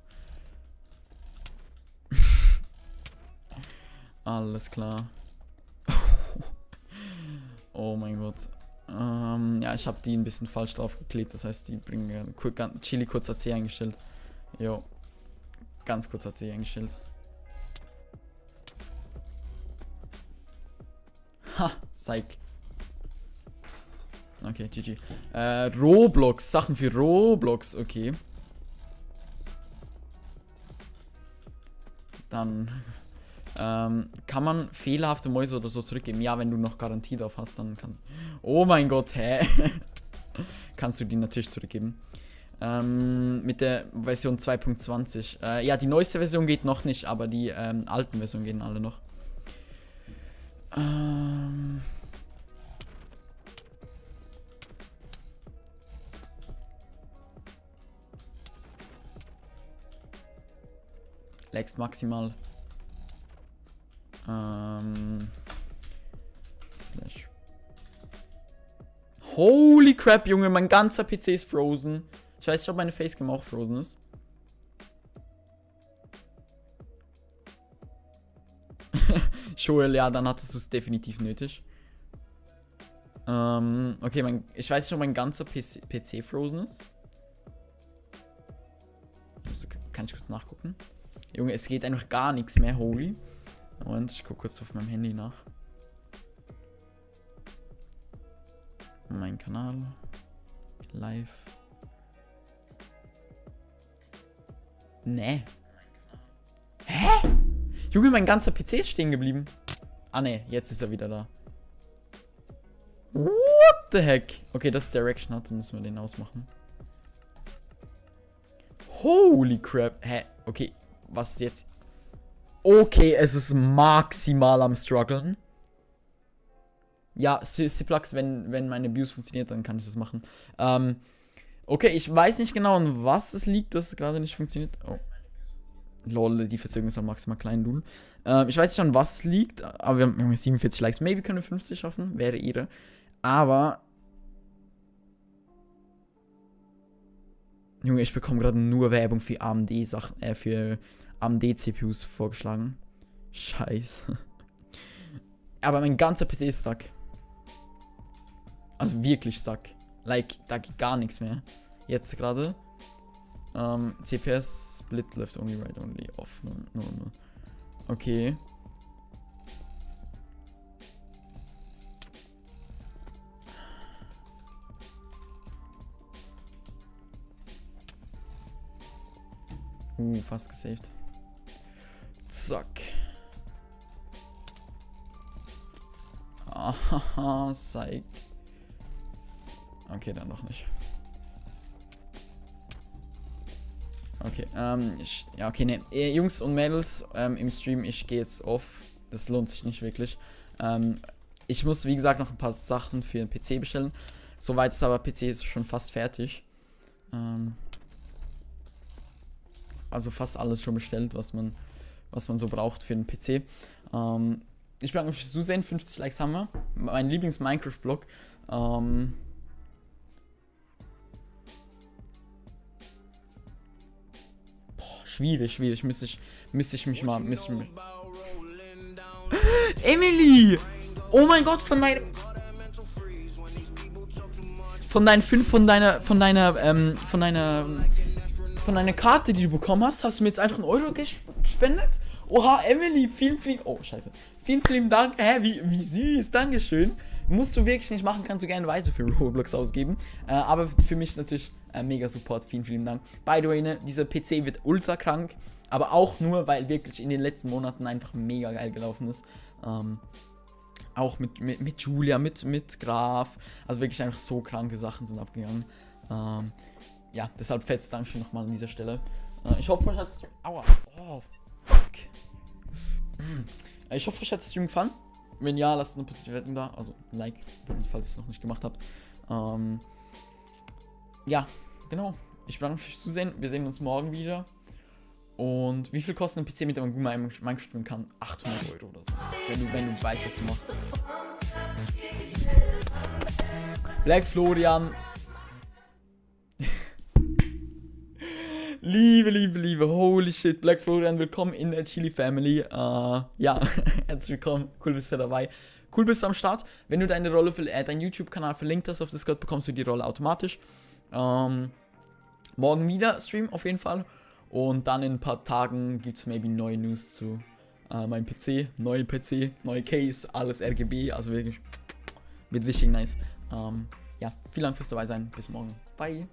Alles klar. Oh mein Gott. Ja, ich habe die ein bisschen falsch draufgeklebt. Das heißt, die bringen Chili kurz AC eingestellt. Jo. Ganz kurz hat sie eingestellt. Ha, Psych. Okay, GG. Roblox, Sachen für Roblox, okay. Dann kann man fehlerhafte Mäuse oder so zurückgeben. Ja, wenn du noch Garantie drauf hast, dann kannst du. Oh mein Gott, hä? Kannst du die natürlich zurückgeben. Mit der Version 2.20. Ja, die neueste Version geht noch nicht, aber die alten Versionen gehen alle noch. Lex maximal. Slash. Holy crap, Junge, mein ganzer PC ist frozen. Ich weiß nicht, ob meine Facecam auch frozen ist. Joel, ja, dann hattest du es definitiv nötig. Okay, ich weiß nicht, ob mein ganzer PC frozen ist. Kann ich kurz nachgucken? Junge, es geht einfach gar nichts mehr, holy. Moment, ich gucke kurz auf meinem Handy nach. Mein Kanal. Live. Nee. Hä? Junge, mein ganzer PC ist stehen geblieben. Ah ne, jetzt ist er wieder da. What the heck? Okay, das Direction hat, dann müssen wir den ausmachen. Holy crap. Hä? Okay, was ist jetzt? Okay, es ist maximal am struggeln. Ja, Ciplux, wenn meine BIOS funktioniert, dann kann ich das machen. Okay, ich weiß nicht genau, an was es liegt, dass es gerade nicht funktioniert. Oh. Lol, die Verzögerung ist auch maximal klein, Lul. Ich weiß nicht, an was es liegt, aber wir haben 47 Likes. Maybe können wir 50 schaffen, wäre ihre. Aber... Junge, ich bekomme gerade nur Werbung für AMD-Sachen, für AMD-CPUs vorgeschlagen. Scheiße. Aber mein ganzer PC ist stuck. Also wirklich stuck. Like, da geht gar nichts mehr. Jetzt gerade. CPS Split left only, right only, off. No. Okay. Fast gesaved. Zack. Haha, Psych. Okay, dann noch nicht. Okay, ja, okay, ne. Jungs und Mädels im Stream, ich gehe jetzt off. Das lohnt sich nicht wirklich. Ich muss, wie gesagt, noch ein paar Sachen für den PC bestellen. Soweit ist aber PC ist schon fast fertig. Also fast alles schon bestellt, was man so braucht für den PC. Ich bedanke mich fürs Zusehen. 50 Likes haben wir. Mein Lieblings-Minecraft-Blog. Schwierig. Müsste ich mich mal... Emily! Oh mein Gott, von deiner Karte, die du bekommen hast du mir jetzt einfach 1 Euro gespendet? Oha, Emily, vielen... Oh, scheiße. Vielen Dank. Hä, wie süß. Dankeschön. Musst du wirklich nicht machen, kannst du gerne weiter für Roblox ausgeben. Aber für mich ist natürlich mega Support. Vielen Dank. By the way, ne, dieser PC wird ultra krank. Aber auch nur, weil wirklich in den letzten Monaten einfach mega geil gelaufen ist. Auch mit Julia, mit Graf. Also wirklich einfach so kranke Sachen sind abgegangen. Ja, deshalb fettes Dankeschön nochmal an dieser Stelle. Ich hoffe, euch hat das Stream... Aua. Oh, fuck. Ich hoffe, euch hat das Stream gefallen. Wenn ja, lasst eine positive Wertung da. Also ein Like, falls ihr es noch nicht gemacht habt. Ja, genau. Ich bedanke mich fürs Zusehen. Wir sehen uns morgen wieder. Und wie viel kostet ein PC, mit dem man gut Minecraft spielen kann? 800 Euro oder so. Wenn du weißt, was du machst. Black Florian. Liebe, holy shit, Black Florian, willkommen in der Chili Family. Ja, herzlich willkommen, cool bist du dabei. Cool bist du am Start. Wenn du deine Rolle für deinen YouTube-Kanal verlinkt hast auf Discord, bekommst du die Rolle automatisch. Morgen wieder Stream auf jeden Fall. Und dann in ein paar Tagen gibt es maybe neue News zu meinem PC, neue Case, alles RGB, also wirklich, wird richtig nice. Ja, vielen Dank fürs dabei sein, bis morgen, bye.